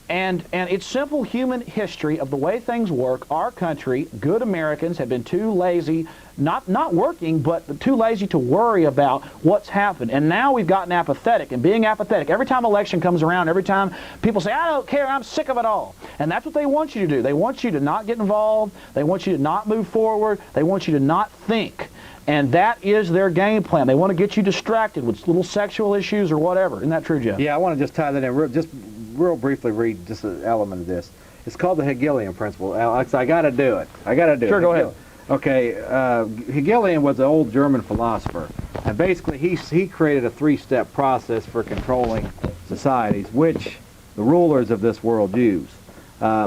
B: And it's simple human history of the way things work. Our country, good Americans, have been too lazy, not working, but too lazy to worry about what's happened. And now we've gotten apathetic. And being apathetic, every time election comes around, every time people say, I don't care, I'm sick of it all. And that's what they want you to do. They want you to not get involved. They want you to not move forward. They want you to not think. And that is their game plan. They want to get you distracted with little sexual issues or whatever. Isn't that true, Jeff?
C: Yeah, I want to just tie that in. Real briefly read just an element of this. It's called the Hegelian principle. Alex, I got to do it.
B: Sure, go ahead.
C: Okay, Hegelian was an old German philosopher, and basically he created a three-step process for controlling societies, which the rulers of this world use.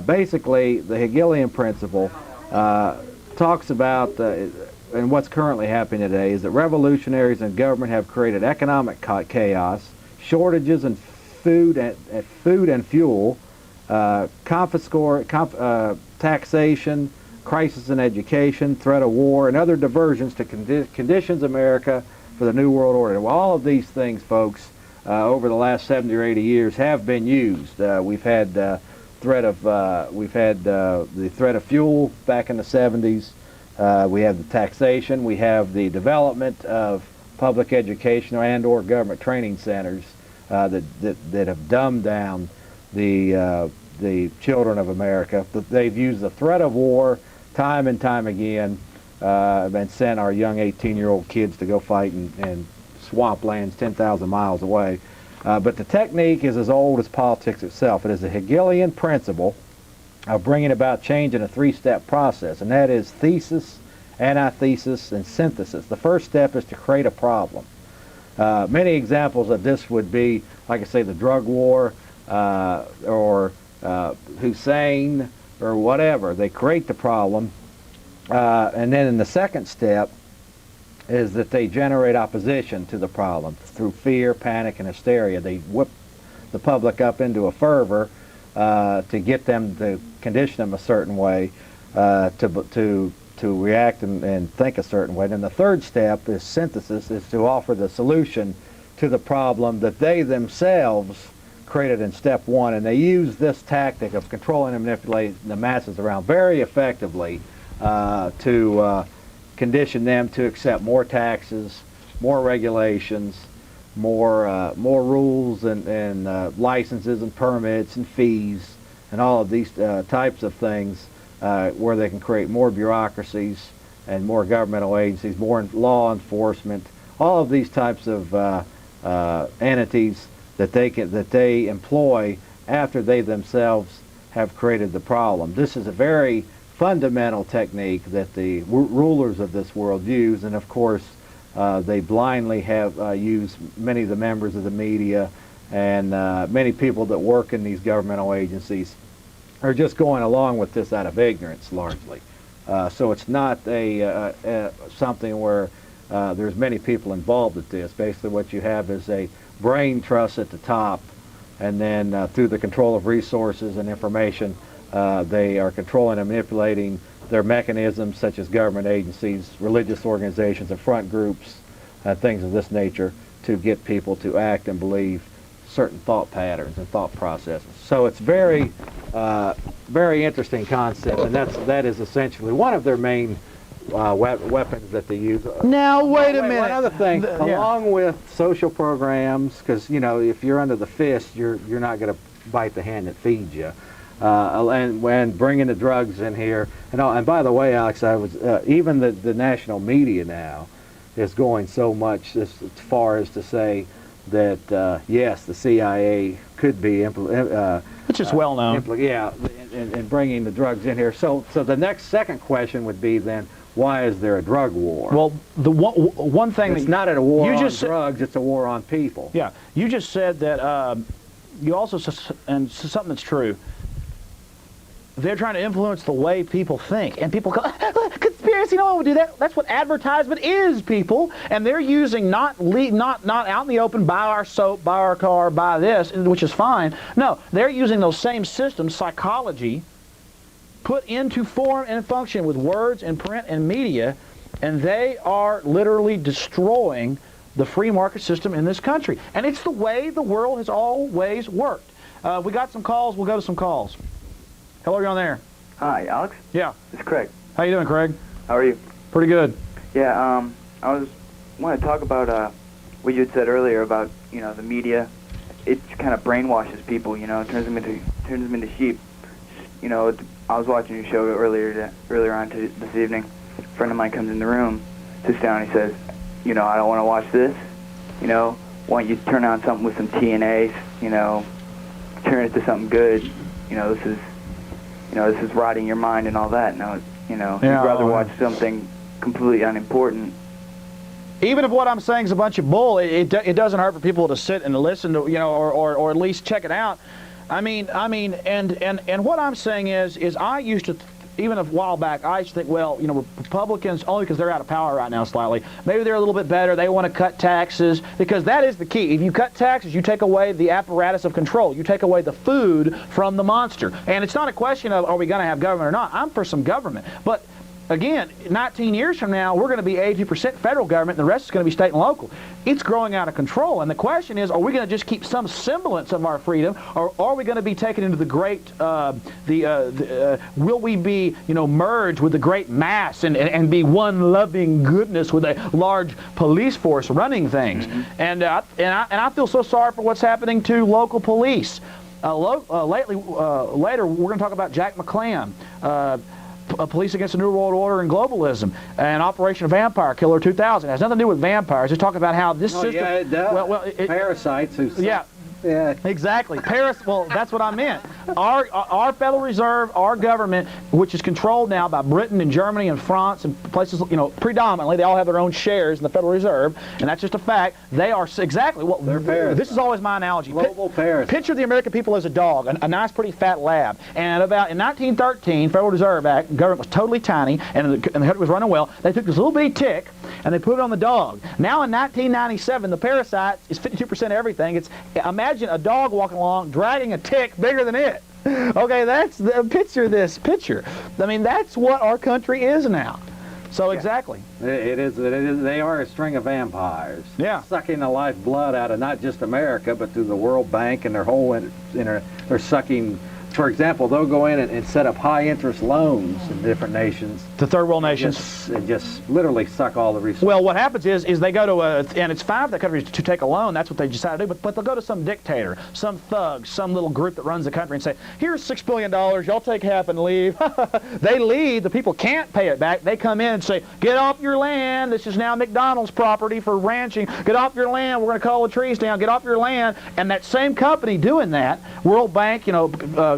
C: Basically, the Hegelian principle talks about, and what's currently happening today, is that revolutionaries and government have created economic chaos, shortages in food and fuel, taxation, crisis in education, threat of war, and other diversions to conditions America for the New World Order. Well, all of these things, folks, over the last 70 or 80 years have been used. We've had the threat of fuel back in the 70s. We have the taxation. We have the development of public education and/or government training centers that have dumbed down the children of America. They've used the threat of war time and time again, and sent our young 18-year-old kids to go fight in swamp lands 10,000 miles away. But the technique is as old as politics itself. It is a Hegelian principle of bringing about change in a three-step process, and that is thesis, antithesis, and synthesis. The first step is to create a problem. Many examples of this would be, like I say, the drug war, or Hussein, or whatever. They create the problem, and then in the second step is that they generate opposition to the problem through fear, panic, and hysteria. They whip the public up into a fervor to get them to condition them a certain way, to react and think a certain way. And then the third step is synthesis, is to offer the solution to the problem that they themselves created in step one. And they use this tactic of controlling and manipulating the masses around very effectively to condition them to accept more taxes, more regulations, more rules and licenses and permits and fees and all of these types of things, where they can create more bureaucracies and more governmental agencies, more law enforcement, all of these types of entities that they employ after they themselves have created the problem. This is a very fundamental technique that the rulers of this world use, and of course they blindly have used. Many of the members of the media and many people that work in these governmental agencies are just going along with this out of ignorance, largely. So it's not something where there's many people involved with this. Basically what you have is a brain trust at the top, and then through the control of resources and information, They are controlling and manipulating their mechanisms, such as government agencies, religious organizations, and front groups, things of this nature, to get people to act and believe certain thought patterns and thought processes. So it's very, very interesting concept, and that is essentially one of their main weapons that they use.
B: Now, wait a minute.
C: One other thing, along with social programs, because if you're under the fist, you're not going to bite the hand that feeds you. And bringing the drugs in here, and by the way, Alex, I was even the national media now is going so much as far as to say that yes, the CIA could be
B: which is well known.
C: In bringing the drugs in here. So the second question would be then, why is there a drug war?
B: Well, the one thing
C: it's not a war on
B: drugs,
C: it's a war on people.
B: Yeah, you just said that. You also, and something that's true. They're trying to influence the way people think, and people go, conspiracy, no one would do that. That's what advertisement is, people. And they're using not out in the open, buy our soap, buy our car, buy this, which is fine. No, they're using those same systems, psychology, put into form and function with words and print and media, and they are literally destroying the free market system in this country. And it's the way the world has always worked. We got some calls. We'll go to some calls. Hello, you're on there.
F: Hi, Alex?
B: Yeah.
F: It's Craig.
B: How you doing, Craig?
F: How are you?
B: Pretty good.
F: Yeah, I want to talk about what you had said earlier about, the media. It kind of brainwashes people, turns them into sheep. I was watching your show earlier on this evening. A friend of mine comes in the room, sits down, and he says, I don't want to watch this. Why don't you turn on something with some TNA, turn it to something good. This is rotting your mind and all that. Now, you'd rather watch something completely unimportant.
B: Even if what I'm saying is a bunch of bull, it doesn't hurt for people to sit and listen to, or at least check it out. And what I'm saying is I used to, even a while back, I used to think, well, Republicans, only because they're out of power right now slightly, maybe they're a little bit better, they want to cut taxes, because that is the key. If you cut taxes, you take away the apparatus of control. You take away the food from the monster. And it's not a question of, are we going to have government or not? I'm for some government. But again, 19 years from now, we're going to be 80% federal government, and the rest is going to be state and local. It's growing out of control, and the question is, are we going to just keep some semblance of our freedom, or are we going to be taken into the great, will we be, merged with the great mass and be one loving goodness with a large police force running things? Mm-hmm. And I feel so sorry for what's happening to local police. Later, we're going to talk about Jack McClam. Police Against the New World Order and Globalism, and Operation Vampire Killer 2000. It has nothing to do with vampires. It's talking about how this system...
C: Yeah, it does. Parasites who...
B: Yeah, exactly. Well, that's what I meant. Our Federal Reserve, our government, which is controlled now by Britain and Germany and France and places, predominantly, they all have their own shares in the Federal Reserve, and that's just a fact. They are exactly what...
C: They're parasites.
B: This is always my analogy.
C: Global parasites.
B: Picture the American people as a dog, a nice, pretty fat lab. And in 1913, Federal Reserve Act, the government was totally tiny, and the country was running well. They took this little bitty tick, and they put it on the dog. Now in 1997, the parasite is 52% of everything. Imagine a dog walking along, dragging a tick bigger than it. Okay, that's the picture. That's what our country is now. So exactly.
C: It is. They are a string of vampires.
B: Yeah.
C: Sucking the lifeblood out of not just America, but through the World Bank and their whole. They're sucking. For example, they'll go in and set up high-interest loans in different nations.
B: The third world nations.
C: And just literally suck all the resources.
B: Well, what happens is they go to and it's fine for the country to take a loan. That's what they decide to do. But they'll go to some dictator, some thug, some little group that runs the country and say, here's $6 billion. Y'all take half and leave. They leave. The people can't pay it back. They come in and say, get off your land. This is now McDonald's property for ranching. Get off your land. We're going to call the trees down. Get off your land. And that same company doing that, World Bank,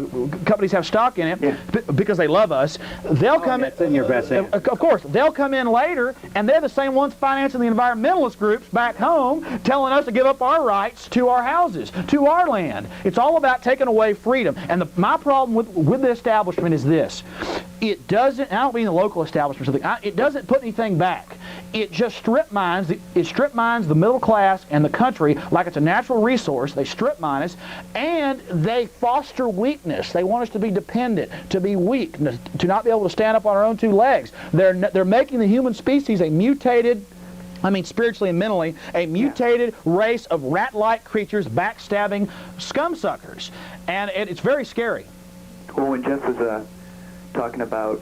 B: companies have stock in it because they love us. They'll come in.
C: It's in your best interest.
B: Of course, they'll come in later, and they're the same ones financing the environmentalist groups back home, telling us to give up our rights to our houses, to our land. It's all about taking away freedom. And my problem with the establishment is this. It doesn't, I don't mean the local establishment, it doesn't put anything back. it just strip mines the middle class and the country like it's a natural resource. They strip mine us, and they foster weakness. They want us to be dependent, to be weak, to not be able to stand up on our own two legs. They're making the human species a mutated, I mean spiritually and mentally, a mutated race of rat-like creatures, backstabbing scumsuckers. And it's very scary.
F: Well, when Jeff was talking about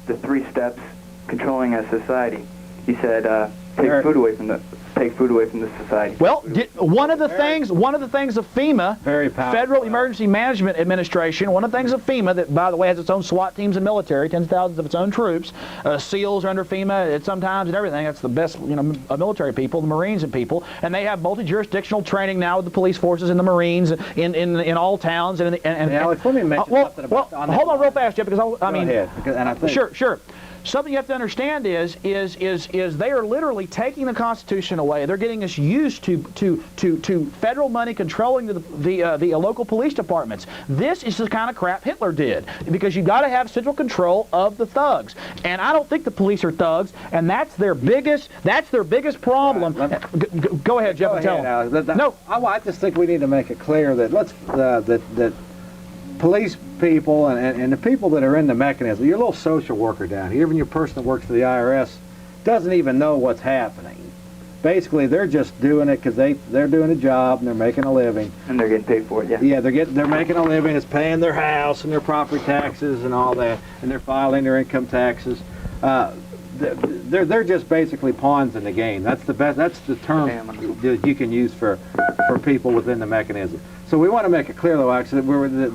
F: the 3 steps controlling a society, he said take food away from the society.
B: Well, one of the things of FEMA,
C: Very powerful.
B: Federal Emergency Management Administration, one of the things of FEMA that, by the way, has its own SWAT teams and military, tens of thousands of its own troops. SEALs are under FEMA sometimes and everything. That's the best, military people, the Marines and people, and they have multi-jurisdictional training now with the police forces and the Marines in all towns. And
C: Alex, let me mention something about.
B: Hold on real fast, Jeff, because
C: Go ahead, and I think
B: Sure. Something you have to understand is they are literally taking the Constitution away. They're getting us used to federal money controlling the local police departments. This is the kind of crap Hitler did, because you've got to have central control of the thugs. And I don't think the police are thugs, and that's their biggest problem. Right, go ahead, Jeff, and tell them.
C: No, I just think we need to make it clear that that police people and the people that are in the mechanism, your little social worker down here, even your person that works for the IRS, doesn't even know what's happening. Basically, they're just doing it because they're doing a job and they're making a living.
F: And they're getting paid for it, yeah.
C: Yeah, they're making a living. It's paying their house and their property taxes and all that, and they're filing their income taxes. They're just basically pawns in the game. That's the term that you can use for people within the mechanism. So we want to make it clear, though, actually,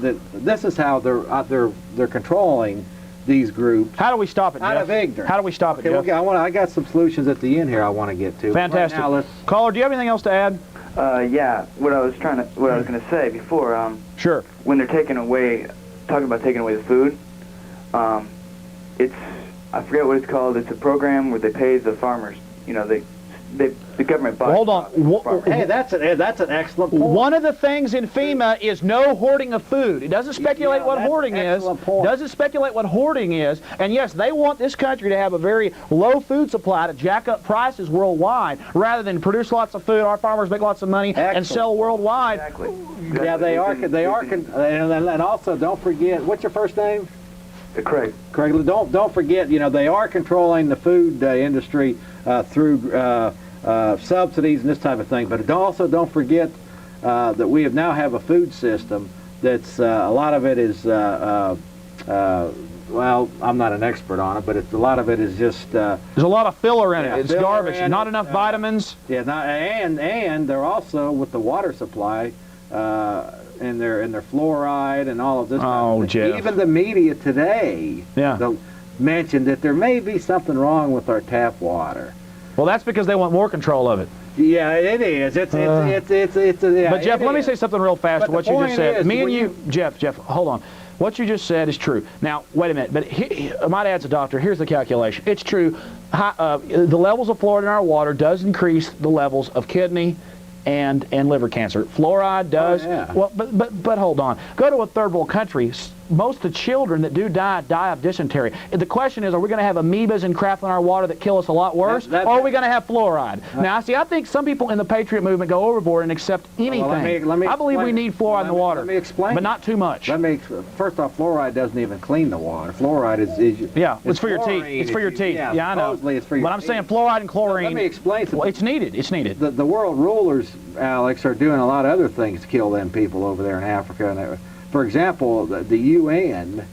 C: that this is how they're controlling these groups.
B: How do we stop it, Jeff?
C: Out of ignorance.
B: How do we stop it, Jeff?
C: Okay, I got some solutions at the end here I want to get to.
B: Fantastic.
C: Right now,
B: Caller, do you have anything else to add?
F: Yeah. What I was going to say before.
B: Sure.
F: When they're talking about taking away the food, I forget what it's called. It's a program where they pay the farmers. The government buys.
B: Well, hold on.
C: Hey, that's an excellent point.
B: One of the things in FEMA is no hoarding of food. It doesn't speculate what hoarding is. Doesn't speculate what hoarding is. And yes, they want this country to have a very low food supply to jack up prices worldwide, rather than produce lots of food. Our farmers make lots of money and sell worldwide.
F: Exactly.
C: Yeah, they are. And also, don't forget, what's your first name?
F: Craig.
C: Craig, don't forget, they are controlling the food industry through subsidies and this type of thing. But don't forget that we now have a food system that's a lot of it is well, I'm not an expert on it, but a lot of it is just
B: there's a lot of filler in it. It's garbage. Not enough vitamins.
C: Yeah, and they're also with the water supply. And their fluoride and all of this.
B: Oh, Jeff.
C: Even the media today mentioned that there may be something wrong with our tap water.
B: Well, that's because they want more control of it.
C: Yeah, it is.
B: But Jeff, let me say something real fast to what you just said. Me and you, Jeff, hold on. What you just said is true. Now, wait a minute. But my dad's a doctor. Here's the calculation. It's true. The levels of fluoride in our water does increase the levels of kidney and liver cancer. Fluoride does.
C: Oh, yeah.
B: Well, but hold on. Go to a third world country. Most of the children that do die of dysentery. The question is, are we going to have amoebas and crap in our water that kill us a lot worse, or are we going to have fluoride? Now, see, I think some people in the Patriot movement go overboard and accept anything.
C: Well,
B: I believe we need fluoride in the water.
C: Let me explain.
B: But not too much.
C: First off, fluoride doesn't even clean the water. Fluoride is
B: it's for your teeth. It's for your teeth. Yeah, I know.
C: It's for your
B: but I'm saying fluoride and chlorine.
C: Let me explain something.
B: Well, it's needed. It's needed.
C: The world rulers, Alex, are doing a lot of other things to kill them people over there in Africa. And for example, the UN,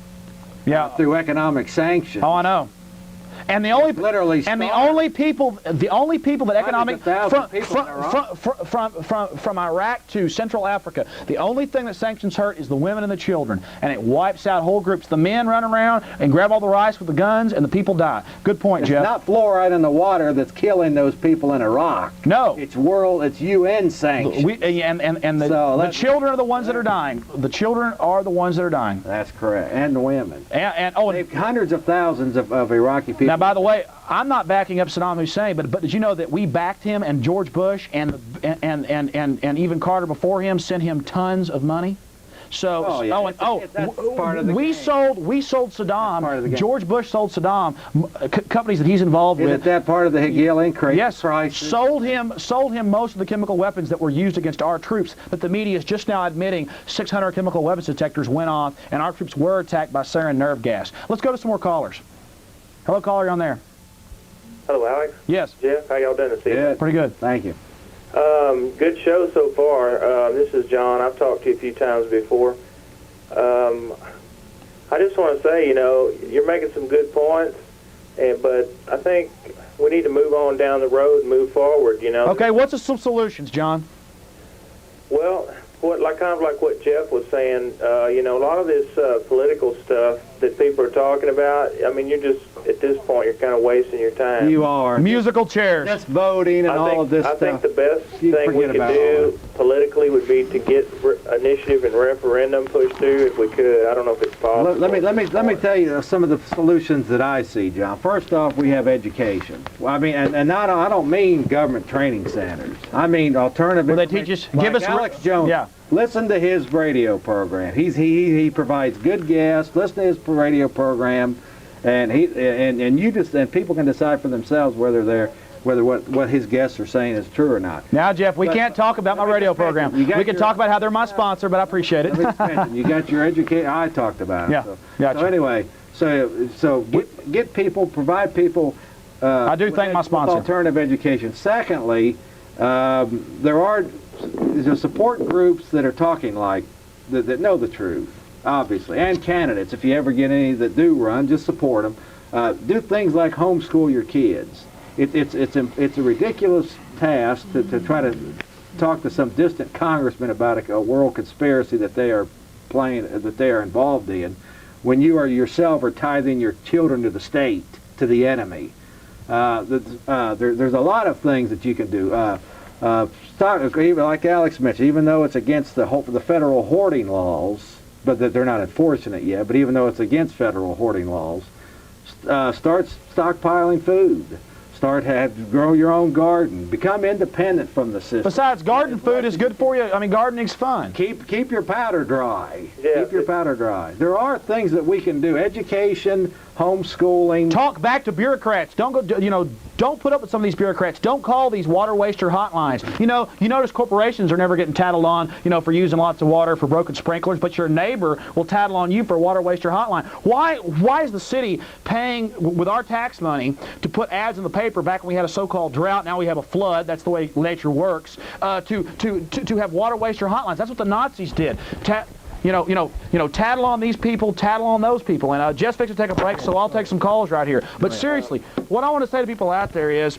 C: through economic sanctions.
B: Oh, I know. And the only people that economic from Iraq to Central Africa, the only thing that sanctions hurt is the women and the children, and it wipes out whole groups. The men run around and grab all the rice with the guns, and the people die. Good point, Jeff.
C: It's not fluoride in the water that's killing those people in Iraq.
B: No,
C: it's UN sanctions.
B: The children are the ones that are dying. The children are the ones that are dying.
C: That's correct, and the women.
B: And
C: hundreds of thousands of Iraqi people.
B: Now, by the way, I'm not backing up Saddam Hussein, but did you know that we backed him, and George Bush and even Carter before him sent him tons of money? So,
C: Oh, yeah. That's part of the
B: we
C: game.
B: sold
C: Part of the
B: Saddam.
C: game.
B: George Bush sold Saddam companies that he's involved
C: Isn't
B: with.
C: that part of the Hegelian
B: Yes,
C: crisis?
B: sold him most of the chemical weapons that were used against our troops. But the media is just now admitting 600 chemical weapons detectors went off, and our troops were attacked by sarin nerve gas. Let's go to some more callers. Hello, caller, you're on there.
G: Hello, Alex.
B: Yes.
G: Jeff, how y'all doing this evening?
C: Yeah.
B: Pretty good.
C: Thank you.
G: Good show so far. This is John. I've talked to you a few times before. I just want to say, you're making some good points, but I think we need to move on down the road and move forward,
B: Okay, what's some solutions, John?
G: Well, kind of like what Jeff was saying, a lot of this political stuff that people are talking about, I mean, you're just, at this point, you're kind of wasting your time.
C: You are.
B: Musical chairs.
C: Just voting and all of this
G: I
C: stuff.
G: think the best
C: You
G: thing we
C: forget
G: could
C: about all
G: do politically would be to get initiative and referendum pushed through if we could. I don't know if it's possible.
C: Let me tell you some of the solutions that I see, John. First off, we have education. Well, I mean, and I don't mean government training centers. I mean alternative.
B: Well, they teach us.
C: Like
B: Give us
C: Alex Jones.
B: Yeah.
C: Listen to his radio program. He provides good guests. Listen to his radio program, and people can decide for themselves whether what his guests are saying is true or not.
B: Now, Jeff, we can't talk about my radio program. We can talk about how they're my sponsor, but I appreciate it.
C: You got your education. I talked about it.
B: Yeah, gotcha.
C: So anyway, so get people, provide people.
B: I do thank my sponsor.
C: Alternative education. Secondly, there's support groups that are talking like that know the truth, obviously, and candidates. If you ever get any that do run, just support them. Do things like homeschool your kids. It's a ridiculous task to try to talk to some distant congressman about a world conspiracy that they are involved in, when you yourself are tithing your children to the state, to the enemy. There's a lot of things that you can do. Even like Alex mentioned, even though it's against the federal hoarding laws, but that they're not enforcing it yet. But even though it's against federal hoarding laws, start stockpiling food. Grow your own garden. Become independent from the system.
B: Besides, garden food is good for you. I mean, gardening's fun.
C: Keep your powder dry.
G: Yeah.
C: Keep your powder dry. There are things that we can do. Education, homeschooling.
B: Talk back to bureaucrats. Don't go. Don't put up with some of these bureaucrats. Don't call these water waster hotlines. You notice corporations are never getting tattled on, for using lots of water, for broken sprinklers, but your neighbor will tattle on you for a water waster hotline. Why is the city paying with our tax money to put ads in the paper back when we had a so-called drought, now we have a flood, that's the way nature works, to have water waster hotlines? That's what the Nazis did. Tattle on these people, tattle on those people. And Jeff's fixing to take a break, so I'll take some calls right here. But seriously, what I want to say to people out there is,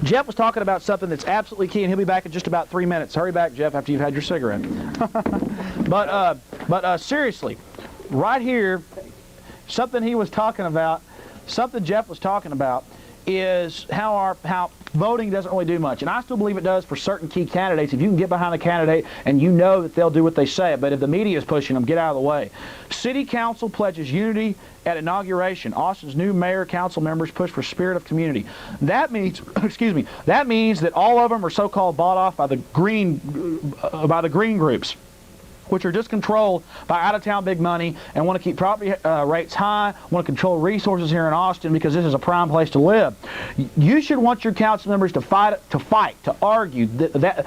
B: Jeff was talking about something that's absolutely key, and he'll be back in just about 3 minutes. Hurry back, Jeff, after you've had your cigarette. But seriously, right here, something Jeff was talking about is how voting doesn't really do much. And I still believe it does for certain key candidates. If you can get behind a candidate and you know that they'll do what they say, but if the media is pushing them, get out of the way. City Council pledges unity at inauguration. Austin's new mayor, council members push for spirit of community. That means, that means that all of them are so-called bought off by the green groups, which are just controlled by out-of-town big money and want to keep property rates high, want to control resources here in Austin because this is a prime place to live. You should want your council members to fight, to argue. That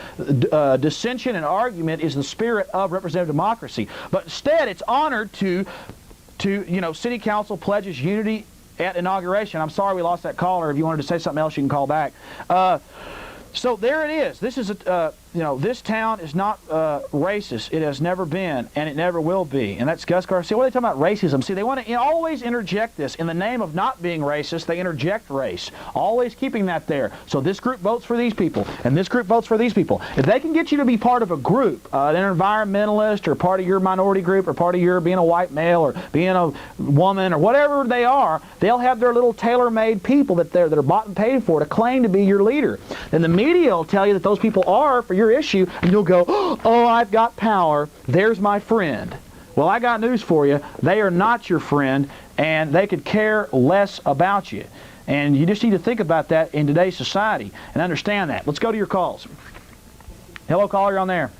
B: dissension and argument is the spirit of representative democracy. But instead, it's honored to City Council pledges unity at inauguration. I'm sorry we lost that caller. If you wanted to say something else, you can call back. So there it is. This is this town is not racist. It has never been, and it never will be. And that's Gus Garcia. What are they talking about? Racism. See, they want to always interject this. In the name of not being racist, they interject race. Always keeping that there. So this group votes for these people, and this group votes for these people. If they can get you to be part of a group, an environmentalist, or part of your minority group, or part of your being a white male, or being a woman, or whatever they are, they'll have their little tailor-made people that are bought and paid for to claim to be your leader. Then the media will tell you that those people are for your issue, and you'll go, oh, I've got power, there's my friend. Well, I got news for you. They are not your friend, and they could care less about you. And you just need to think about that in today's society and understand that. Let's go to your calls. Hello, caller, you're on there.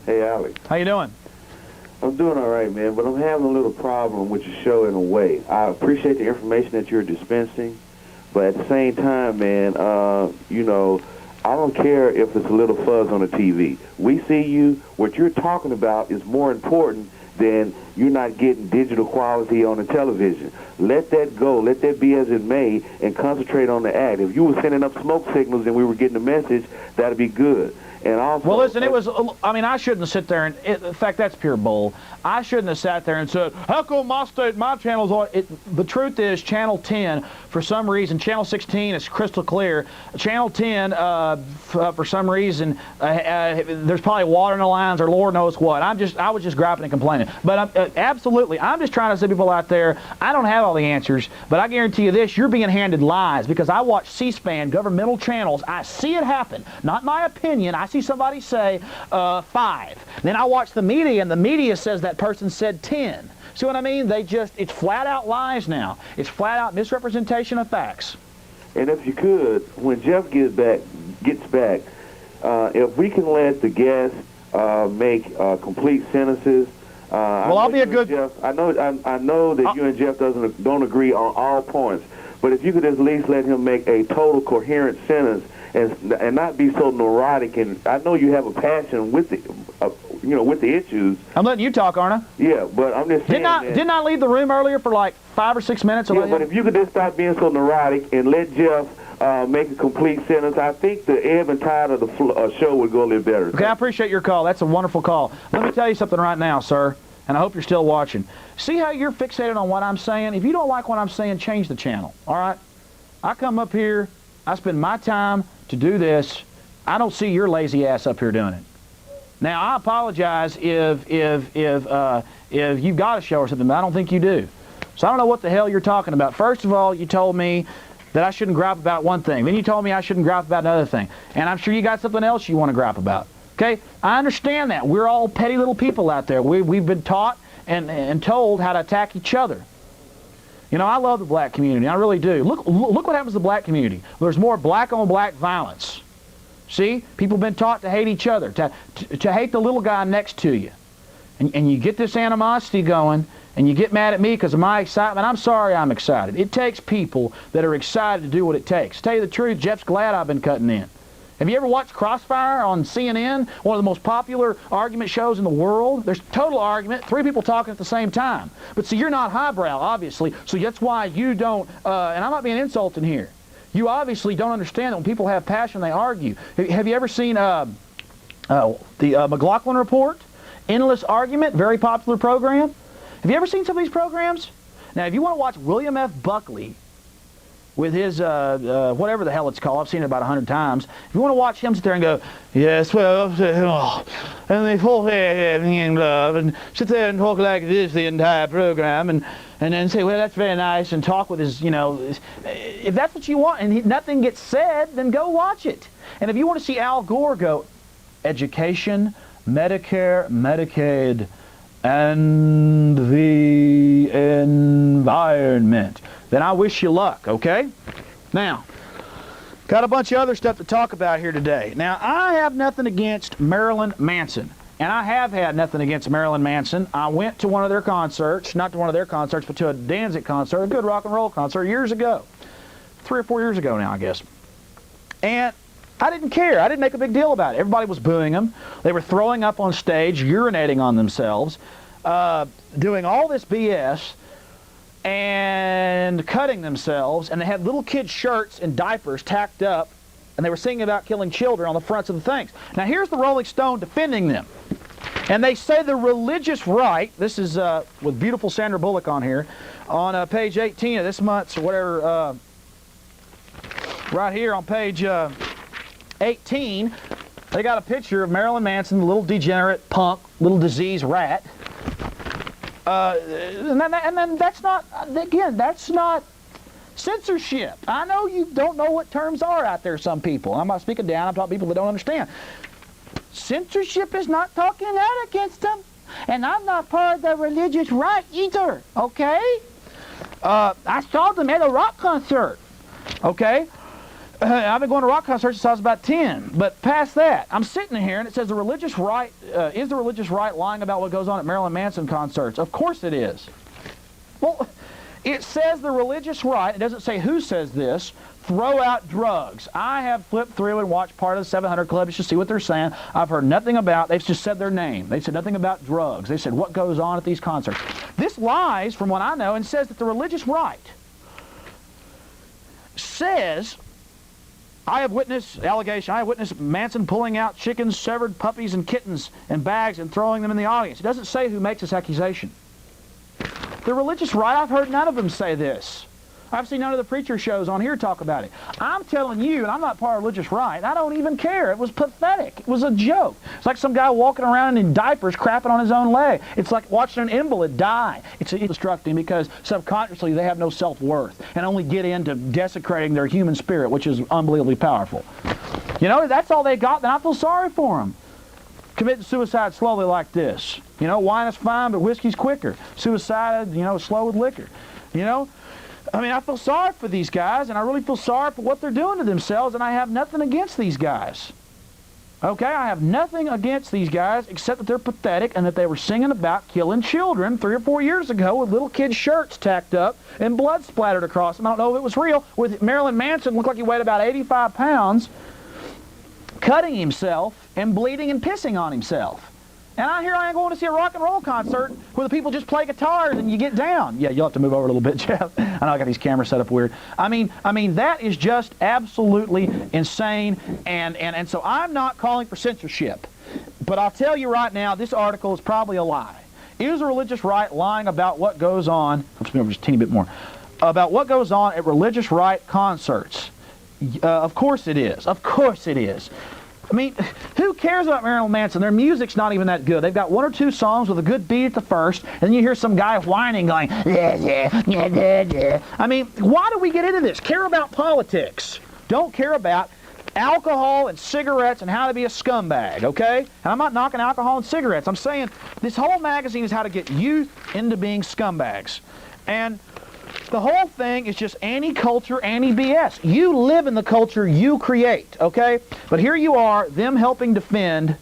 G: Hey, Alex.
B: How you doing?
H: I'm doing all right, man, but I'm having a little problem with your show in a way. I appreciate the information that you're dispensing, but at the same time, man, you know, I don't care if it's a little fuzz on the TV. We see you. What you're talking about is more important than you're not getting digital quality on the television. Let that go. Let that be as it may, and concentrate on the act. If you were sending up smoke signals and we were getting a message, that'd be good. And also,
B: well, listen, it was, I mean, I shouldn't sit there and, in fact, that's pure bull. I shouldn't have sat there and said, how come my channel's on? The truth is, Channel 10, for some reason, Channel 16 is crystal clear. Channel 10, for some reason, there's probably water in the lines or Lord knows what. I was just griping and complaining. But absolutely, I'm just trying to say, people out there, I don't have all the answers, but I guarantee you this, you're being handed lies, because I watch C-SPAN, governmental channels. I see it happen. Not my opinion. I see somebody say 5. Then I watch the media, and the media says that person said 10. See what I mean? It's flat out lies now. It's flat out misrepresentation of facts.
H: And if you could, when Jeff gets back, if we can let the guests make complete sentences.
B: Well, I'll be a good.
H: Jeff, I know that you and Jeff don't agree on all points, but if you could at least let him make a total coherent sentence and not be so neurotic. And I know you have a passion with the with the issues.
B: I'm letting you talk, aren't I?
H: Yeah, but I'm just saying.
B: Didn't I leave the room earlier for like 5 or 6 minutes?
H: Yeah, but if you could just stop being so neurotic and let Jeff make a complete sentence, I think the ebb and tide of the show would go a little better.
B: Okay, I appreciate your call. That's a wonderful call. Let me tell you something right now, sir, and I hope you're still watching. See how you're fixated on what I'm saying? If you don't like what I'm saying, change the channel, all right? I come up here, I spend my time to do this. I don't see your lazy ass up here doing it. Now, I apologize if you've got a show or something, but I don't think you do. So I don't know what the hell you're talking about. First of all, you told me that I shouldn't gripe about one thing. Then you told me I shouldn't gripe about another thing. And I'm sure you got something else you want to gripe about. Okay? I understand that. We're all petty little people out there. We've been taught and told how to attack each other. You know, I love the black community. I really do. Look what happens to the black community. There's more black-on-black violence. See? People have been taught to hate each other, to hate the little guy next to you. And you get this animosity going, and you get mad at me because of my excitement. I'm sorry I'm excited. It takes people that are excited to do what it takes. To tell you the truth, Jeff's glad I've been cutting in. Have you ever watched Crossfire on CNN? One of the most popular argument shows in the world. There's total argument, 3 people talking at the same time. But see, you're not highbrow, obviously, so that's why you don't, and I'm not being insulting here. You obviously don't understand that when people have passion, they argue. Have you ever seen the McLaughlin Report? Endless Argument, very popular program. Have you ever seen some of these programs? Now, if you want to watch William F. Buckley with his, whatever the hell it's called, I've seen it about 100 times. If you want to watch him sit there and go, yes, well, and they fall in love, and sit there and talk like this the entire program, and then say, well, that's very nice, and talk with his, if that's what you want, and nothing gets said, then go watch it. And if you want to see Al Gore go, education, Medicare, Medicaid, and the environment, then I wish you luck, okay? Now, got a bunch of other stuff to talk about here today. Now, I have nothing against Marilyn Manson, and I have had nothing against Marilyn Manson. I went to one of their concerts, not to one of their concerts, but to a Danzig concert, a good rock and roll concert years ago. 3 or 4 years ago now, I guess. And I didn't care. I didn't make a big deal about it. Everybody was booing them. They were throwing up on stage, urinating on themselves, doing all this BS, and cutting themselves. And they had little kids' shirts and diapers tacked up, and they were singing about killing children on the fronts of the things. Now, here's the Rolling Stone defending them. And they say the religious right, this is with beautiful Sandra Bullock on here, on page 18 of this month's, or whatever, right here on page 18, they got a picture of Marilyn Manson, the little degenerate punk, little disease rat. And then that's not, again, that's not censorship. I know you don't know what terms are out there, some people. I'm not speaking down, I'm talking to people that don't understand. Censorship is not talking out against them. And I'm not part of the religious right either, okay? I saw them at a rock concert, okay? I've been going to rock concerts since I was about 10. But past that, I'm sitting here and it says the religious right, is the religious right lying about what goes on at Marilyn Manson concerts? Of course it is. Well, it says the religious right, it doesn't say who says this, throw out drugs. I have flipped through and watched part of the 700 Club just to see what they're saying. I've heard nothing about, they've just said their name. They said nothing about drugs. They said what goes on at these concerts. This lies, from what I know, and says that the religious right says, I have witnessed Manson pulling out chickens, severed puppies, and kittens in bags and throwing them in the audience. It doesn't say who makes this accusation. The religious right, I've heard none of them say this. I've seen none of the preacher shows on here talk about it. I'm telling you, and I'm not part of religious right, I don't even care. It was pathetic. It was a joke. It's like some guy walking around in diapers crapping on his own leg. It's like watching an invalid die. It's destructing because subconsciously they have no self-worth and only get into desecrating their human spirit, which is unbelievably powerful. You know, that's all they got, then I feel sorry for them. Committing suicide slowly like this. You know, wine is fine, but whiskey's quicker. Suicide, you know, slow with liquor. You know? I mean, I feel sorry for these guys, and I really feel sorry for what they're doing to themselves, and I have nothing against these guys. Okay? I have nothing against these guys except that they're pathetic and that they were singing about killing children 3 or 4 years ago with little kids' shirts tacked up and blood splattered across them. I don't know if it was real. With Marilyn Manson, looked like he weighed about 85 pounds, cutting himself and bleeding and pissing on himself. And I am going to see a rock and roll concert where the people just play guitars and you get down. Yeah, you'll have to move over a little bit, Jeff. I know I got these cameras set up weird. I mean, that is just absolutely insane. And so I'm not calling for censorship. But I'll tell you right now, this article is probably a lie. Is the religious right lying about what goes on, let's move over just a teeny bit more, about what goes on at religious right concerts? Of course it is. Of course it is. I mean, who cares about Marilyn Manson? Their music's not even that good. They've got 1 or 2 songs with a good beat at the first, and then you hear some guy whining going, yeah, yeah, yeah, yeah, yeah. I mean, why do we get into this? Care about politics. Don't care about alcohol and cigarettes and how to be a scumbag, okay? And I'm not knocking alcohol and cigarettes. I'm saying this whole magazine is how to get youth into being scumbags. And the whole thing is just anti-culture, anti-BS. You live in the culture you create, okay? But here you are, them helping defend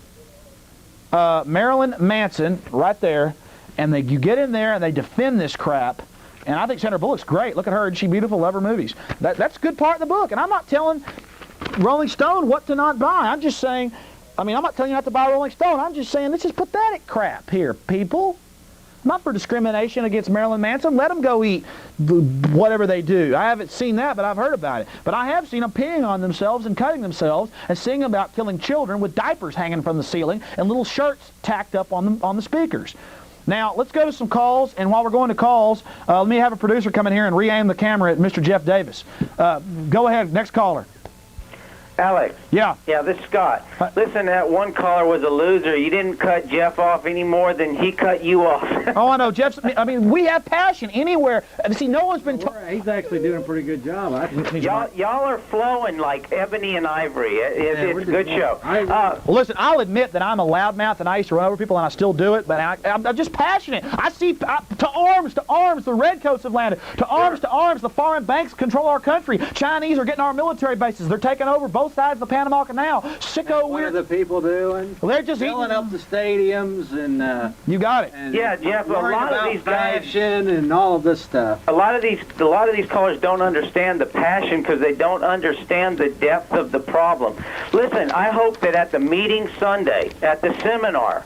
B: Marilyn Manson right there, and you get in there and they defend this crap. And I think Sandra Bullock's great. Look at her, and she's beautiful, love her movies. That's a good part of the book. And I'm not telling Rolling Stone what to not buy. I'm just saying, I'm not telling you not to buy Rolling Stone. I'm just saying this is pathetic crap here, people. I'm not for discrimination against Marilyn Manson. Let them go eat whatever they do. I haven't seen that, but I've heard about it. But I have seen them peeing on themselves and cutting themselves and singing about killing children with diapers hanging from the ceiling and little shirts tacked up on the speakers. Now, let's go to some calls, and while we're going to calls, let me have a producer come in here and re-aim the camera at Mr. Jeff Davis. Go ahead, next caller.
I: Alex.
B: Yeah.
I: Yeah, this is Scott. Listen, that one caller was a loser. You didn't cut Jeff off any more than he cut you off.
B: Oh, I know. We have passion anywhere. See, no one's been...
C: He's actually doing a pretty good job.
I: Y'all are flowing like ebony and ivory. It's a good show.
B: Well, listen, I'll admit that I'm a loudmouth, and I used to run over people, and I still do it, but I'm just passionate. I see to arms, the redcoats have landed. To arms, the foreign banks control our country. Chinese are getting our military bases. They're taking over both sides of the Panama Canal. Sicko weird.
C: What are the people doing?
B: Well, they're just
C: filling up the stadiums and.
B: You got it.
I: Yeah, Jeff. A lot of these guys
C: and all of this stuff.
I: A lot of these callers don't understand the passion because they don't understand the depth of the problem. Listen, I hope that at the meeting Sunday, at the seminar,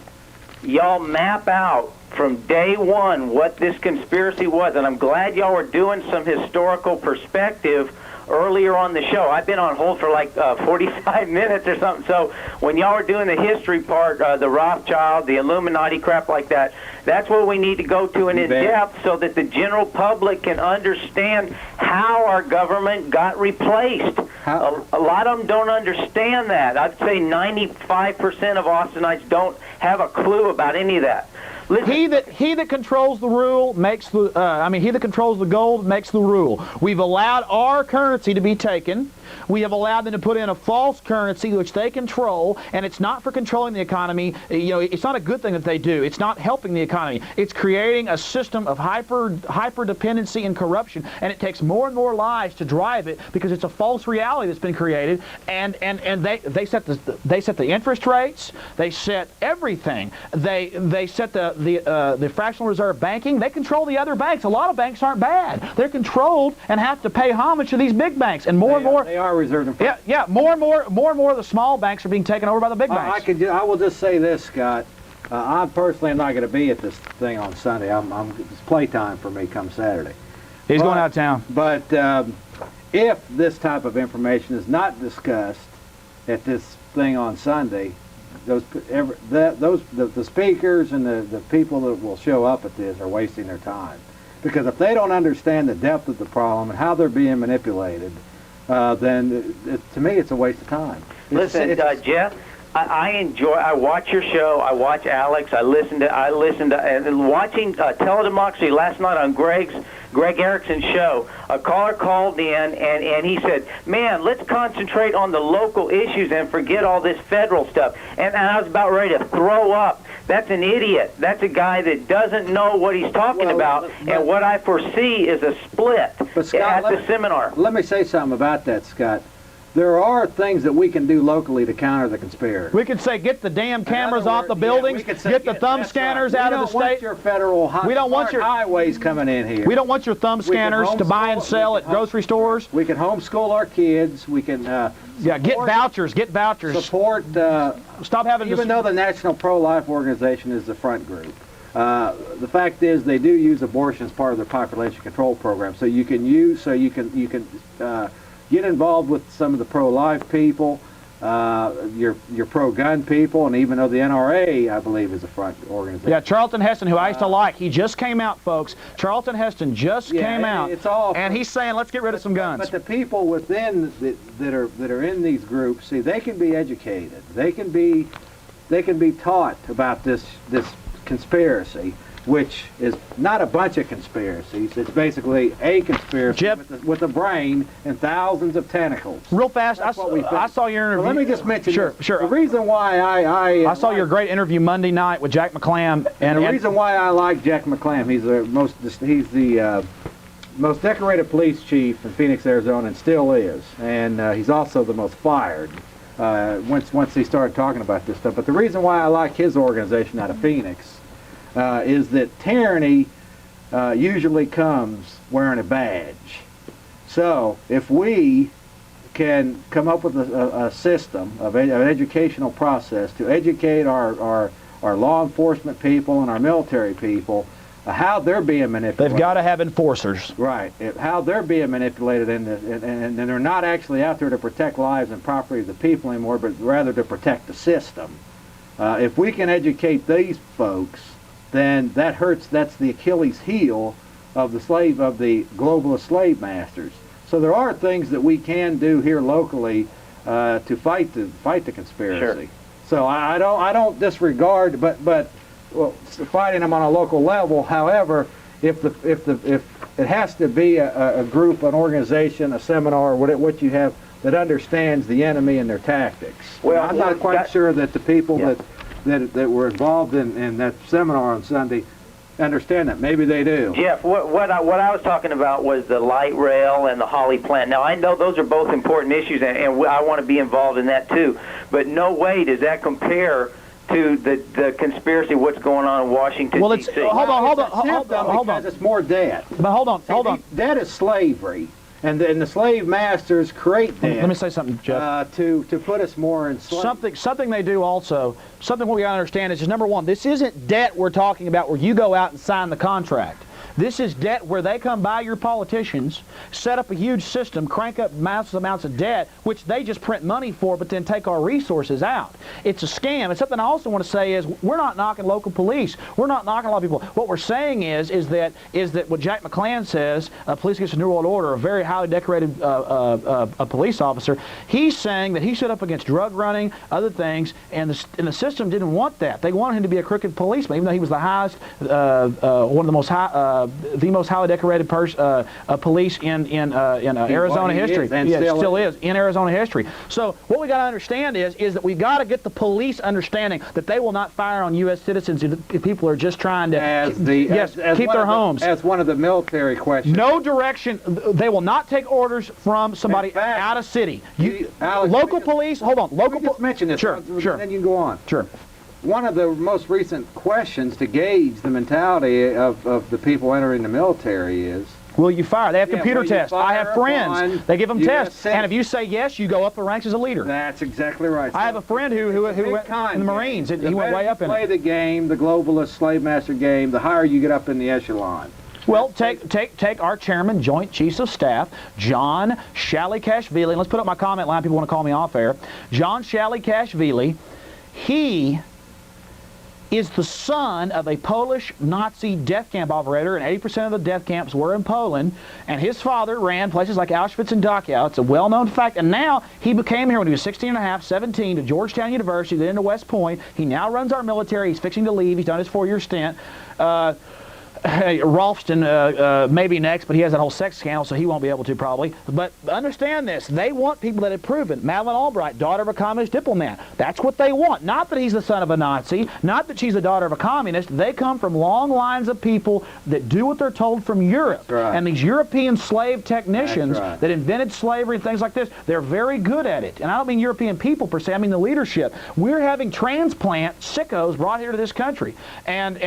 I: y'all map out from day one what this conspiracy was, and I'm glad y'all were doing some historical perspective earlier on the show. I've been on hold for like 45 minutes or something, so when y'all are doing the history part, the Rothschild, the Illuminati crap like that, that's what we need to go to in depth so that the general public can understand how our government got replaced. A lot of them don't understand that. I'd say 95% of Austinites don't have a clue about any of that. Listen.
B: He that controls the rule makes the. He that controls the gold makes the rule. We've allowed our currency to be taken. We have allowed them to put in a false currency which they control, and it's not for controlling the economy. You know, it's not a good thing that they do. It's not helping the economy. It's creating a system of hyper dependency and corruption, and it takes more and more lies to drive it because it's a false reality that's been created. And they set the interest rates. They set everything. They set the fractional reserve banking. They control the other banks. A lot of banks aren't bad. They're controlled and have to pay homage to these big banks. And more and more
C: they are reserved.
B: Yeah. More and more of the small banks are being taken over by the big banks.
C: I will just say this, Scott. I personally am not going to be at this thing on Sunday. It's playtime for me come Saturday.
B: He's going out of town.
C: But if this type of information is not discussed at this thing on Sunday, the speakers and the people that will show up at this are wasting their time. Because if they don't understand the depth of the problem and how they're being manipulated, then to me it's a waste of time.
I: Listen, Jeff, I watch your show. I watch Alex. I listen to, and watching Teledemocracy last night on Greg Erickson's show. A caller called in and he said, "Man, let's concentrate on the local issues and forget all this federal stuff." And I was about ready to throw up. That's an idiot. That's a guy that doesn't know what he's talking about. And what I foresee is a split
C: Scott,
I: at the seminar.
C: Let me say something about that, Scott. There are things that we can do locally to counter the conspiracy.
B: We could say, get the damn cameras off the buildings, get the thumb scanners out of the state.
C: We don't want your highways coming in here.
B: We don't want your thumb scanners to buy and sell at grocery stores.
C: We can homeschool our kids. We can
B: get vouchers. Get vouchers.
C: Support.
B: Stop having.
C: Even though the National Pro-Life Organization is the front group, the fact is they do use abortion as part of their population control program. So you can get involved with some of the pro-life people, your pro-gun people, and even though the NRA, I believe, is a front organization.
B: Yeah, Charlton Heston, who I used to like, he just came out, folks. Charlton Heston just came out, and he's saying, let's get rid of some guns.
C: But the people within that are in these groups, see, they can be educated. They can be taught about this conspiracy, which is not a bunch of conspiracies. It's basically a conspiracy with a brain and thousands of tentacles.
B: Real fast, I saw your interview.
C: Well, let me just mention
B: Sure.
C: The reason why I
B: saw your great interview Monday night with Jack McClam.
C: And the reason why I like Jack McClam, he's the most decorated police chief in Phoenix, Arizona, and still is. And he's also the most fired once he started talking about this stuff. But the reason why I like his organization out of Phoenix is that tyranny usually comes wearing a badge. So if we can come up with a system of an educational process to educate our law enforcement people and our military people how they're being manipulated.
B: They've got to have enforcers.
C: Right. How they're being manipulated and they're not actually out there to protect lives and property of the people anymore, but rather to protect the system. If we can educate these folks, then that's the Achilles heel of the globalist slave masters. So there are things that we can do here locally to fight the conspiracy.
I: Sure.
C: So I don't disregard, but fighting them on a local level. However, if it has to be a group, an organization, a seminar, what you have that understands the enemy and their tactics. Well, I'm not quite sure that the people that were involved in that seminar on Sunday understand that. Maybe they do.
I: Jeff, what I was talking about was the light rail and the Holly plant. Now, I know those are both important issues, and I want to be involved in that too. But no way does that compare to the conspiracy, what's going on in Washington, D.C.
B: Hold on.
C: Because it's more debt.
B: But hold on.
C: Debt is slavery. And the slave masters create debt.
B: Let me say something, Jeff.
C: To put us more in slavery.
B: Something they do also, something what we got to understand is number one, this isn't debt we're talking about where you go out and sign the contract. This is debt where they come by your politicians, set up a huge system, crank up massive amounts of debt, which they just print money for, but then take our resources out. It's a scam. And something I also want to say is we're not knocking local police. We're not knocking a lot of people. What we're saying is that what Jack McClan says, police against the New World Order, a very highly decorated a police officer, he's saying that he stood up against drug running, other things, and the system didn't want that. They wanted him to be a crooked policeman, even though he was the highest, one of the most high the most highly decorated police in Arizona history.
C: And
B: yeah,
C: still
B: is in Arizona history. So what we got to understand is that we got to get the police understanding that they will not fire on U.S. citizens if people are just trying to keep their homes.
C: As one of the military questions.
B: No direction. They will not take orders from somebody out of city.
C: Alex,
B: local police. Hold on. Local.
C: Just mention this.
B: Sure. Sure.
C: And then you can go on.
B: Sure.
C: One of the most recent questions to gauge the mentality of the people entering the military is,
B: will you fire? They have computer tests. I have friends. They give them tests. And if you say yes, you go up the ranks as a leader.
C: That's exactly right.
B: I have a friend who went in the Marines. And he went way up in it.
C: Play the game, the globalist slave master game, the higher you get up in the echelon.
B: Well, take our chairman, Joint Chiefs of Staff, John Shalikashvili. And let's put up my comment line. People want to call me off air. John Shalikashvili. He is the son of a Polish Nazi death camp operator, and 80% of the death camps were in Poland, and his father ran places like Auschwitz and Dachau. It's a well-known fact, and now he became here when he was 16 and a half, 17, to Georgetown University, then to West Point. He now runs our military. He's fixing to leave. He's done his 4-year stint. Rolfston maybe next, but he has that whole sex scandal, so he won't be able to probably. But understand this. They want people that have proven. Madeleine Albright, daughter of a communist diplomat. That's what they want. Not that he's the son of a Nazi. Not that she's the daughter of a communist. They come from long lines of people that do what they're told from Europe.
C: Right.
B: And these European slave technicians that invented slavery and things like this, they're very good at it. And I don't mean European people per se. I mean the leadership. We're having transplant sickos brought here to this country. And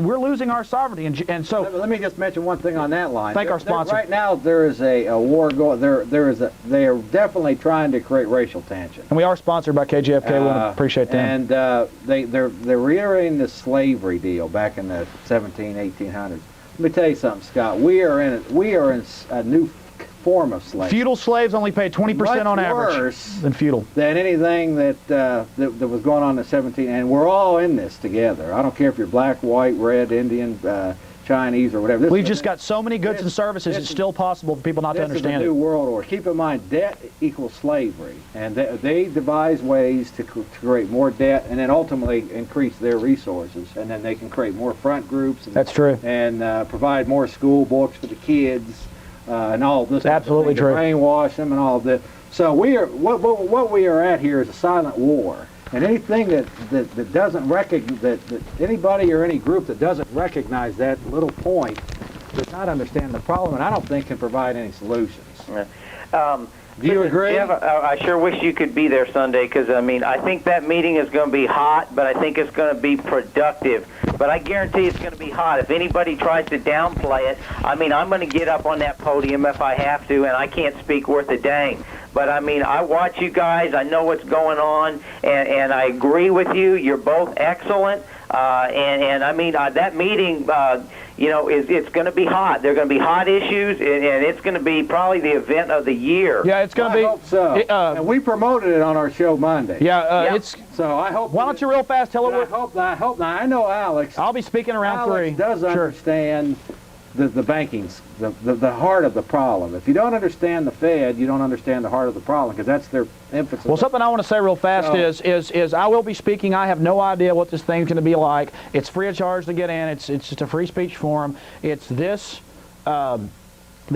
B: we're losing our sovereignty. And so,
C: let me just mention one thing on that line.
B: Thank our sponsor.
C: Right now, there is a war going. They are definitely trying to create racial tension.
B: And we are sponsored by KJFK. We want to appreciate them.
C: And they're reiterating the slavery deal back in the 1800s. Let me tell you something, Scott. We are in a new form of slavery.
B: Feudal slaves only paid 20% on average than feudal.
C: Than anything that was going on in the 17, and we're all in this together. I don't care if you're black, white, red, Indian, Chinese, or whatever.
B: We've just got so many goods and services, it's still possible for people not to understand it.
C: This is a new world order. Keep in mind, debt equals slavery, and they devise ways to create more debt and then ultimately increase their resources, and then they can create more front groups. And,
B: that's true.
C: And provide more school books for the kids. And all this,
B: absolutely true.
C: Brainwash them and all of this. So we are what we are at here is a silent war, and anything that doesn't recognize that anybody or any group that doesn't recognize that little point does not understand the problem, and I don't think can provide any solutions. Do you agree?
I: Jeff, I sure wish you could be there Sunday, because I think that meeting is going to be hot, but I think it's going to be productive. But I guarantee it's going to be hot. If anybody tries to downplay it, I'm going to get up on that podium if I have to, and I can't speak worth a dang. But I watch you guys. I know what's going on, and I agree with you. You're both excellent. That meeting, it's going to be hot. There are going to be hot issues, and it's going to be probably the event of the year.
B: Yeah, it's going to be.
C: I hope so. And we promoted it on our show Monday.
B: Yeah, it's.
C: So I hope.
B: Why don't you real fast tell her?
C: I hope. Now I know Alex.
B: I'll be speaking around 3.
C: Alex does understand the banking, the heart of the problem. If you don't understand the Fed, you don't understand the heart of the problem, because that's their emphasis.
B: Well, something I want to say real fast is I will be speaking. I have no idea what this thing's going to be like. It's free of charge to get in. It's just a free speech forum. It's this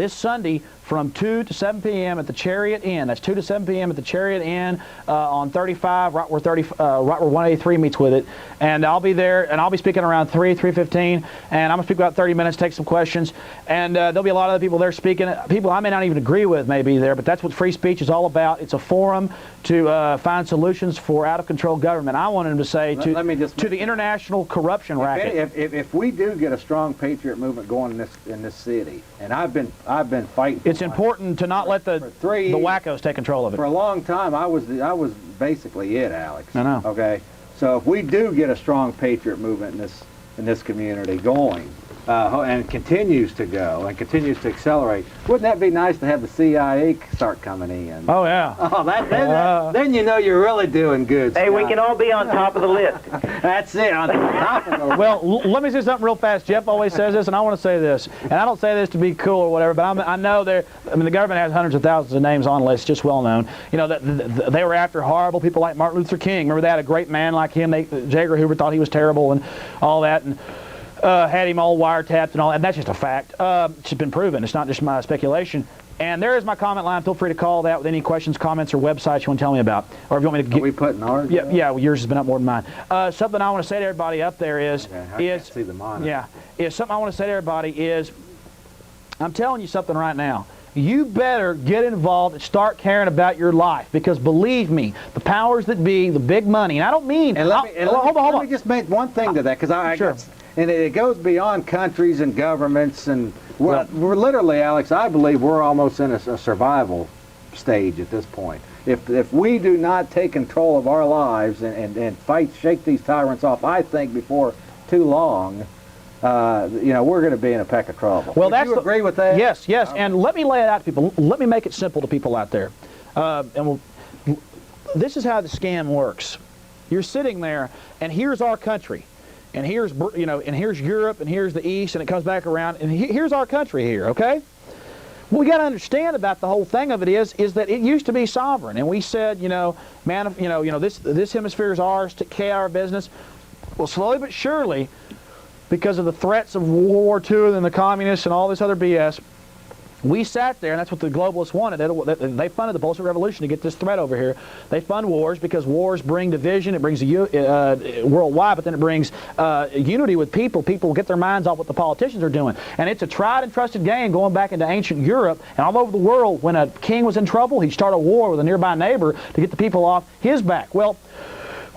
B: Sunday from 2 to 7 p.m. at the Chariot Inn. That's 2 to 7 p.m. at the Chariot Inn on 35, right where 183 meets with it. And I'll be there, and I'll be speaking around 3:15, and I'm going to speak about 30 minutes, take some questions. And there'll be a lot of other people there speaking. People I may not even agree with may be there, but that's what free speech is all about. It's a forum to find solutions for out-of-control government. I wanted him to say to the international corruption racket.
C: If we do get a strong patriot movement going in this city, and I've been fighting.
B: It's important to not let the wackos take control of it.
C: For a long time, I was basically it, Alex.
B: I know.
C: Okay, so if we do get a strong patriot movement in this community going, and continues to go and continues to accelerate, wouldn't that be nice to have the CIA start coming in?
B: Oh yeah.
C: Oh, then you know you're really doing good.
I: Hey,
C: Scott.
I: we can all be on top of the list.
C: That's it, on top of the list.
B: Well, let me say something real fast. Jeff always says this, and I want to say this. And I don't say this to be cool or whatever, but I know the government has hundreds of thousands of names on the list, just well known. You know, they were after horrible people like Martin Luther King. Remember they had a great man like him. J. Edgar Hoover thought he was terrible and all that. And had him all wiretapped and all, and that's just a fact. It's been proven. It's not just my speculation. And there is my comment line. Feel free to call that with any questions, comments, or websites you want to tell me about. Or if you want me to get...
C: Are we putting ours?
B: Yeah, well, yours has been up more than mine. Something I want to say to everybody up there is...
C: Okay, I can't see the monitor.
B: Yeah, something I want to say to everybody is, I'm telling you something right now. You better get involved and start caring about your life, because believe me, the powers that be, the big money, and I don't mean...
C: And
B: hold on.
C: Let me just make one thing to that, because
B: Sure.
C: And it goes beyond countries and governments, and we're literally, Alex, I believe we're almost in a survival stage at this point. If we do not take control of our lives and shake these tyrants off, I think before too long, we're going to be in a peck of trouble.
B: Well,
C: Would you agree with that?
B: Yes, and let me lay it out to people. Let me make it simple to people out there. This is how the scam works. You're sitting there, and here's our country. And here's, and here's Europe, and here's the East, and it comes back around, and here's our country here, okay? What we got to understand about the whole thing of it is that it used to be sovereign, and we said, this hemisphere is ours, to take care of our business. Well, slowly but surely, because of the threats of World War II and the communists and all this other BS, we sat there, and that's what the globalists wanted. They funded the Bolshevik Revolution to get this threat over here. They fund wars because wars bring division. It brings worldwide, but then it brings unity with people. People get their minds off what the politicians are doing. And it's a tried and trusted game going back into ancient Europe and all over the world. When a king was in trouble, he'd start a war with a nearby neighbor to get the people off his back. Well,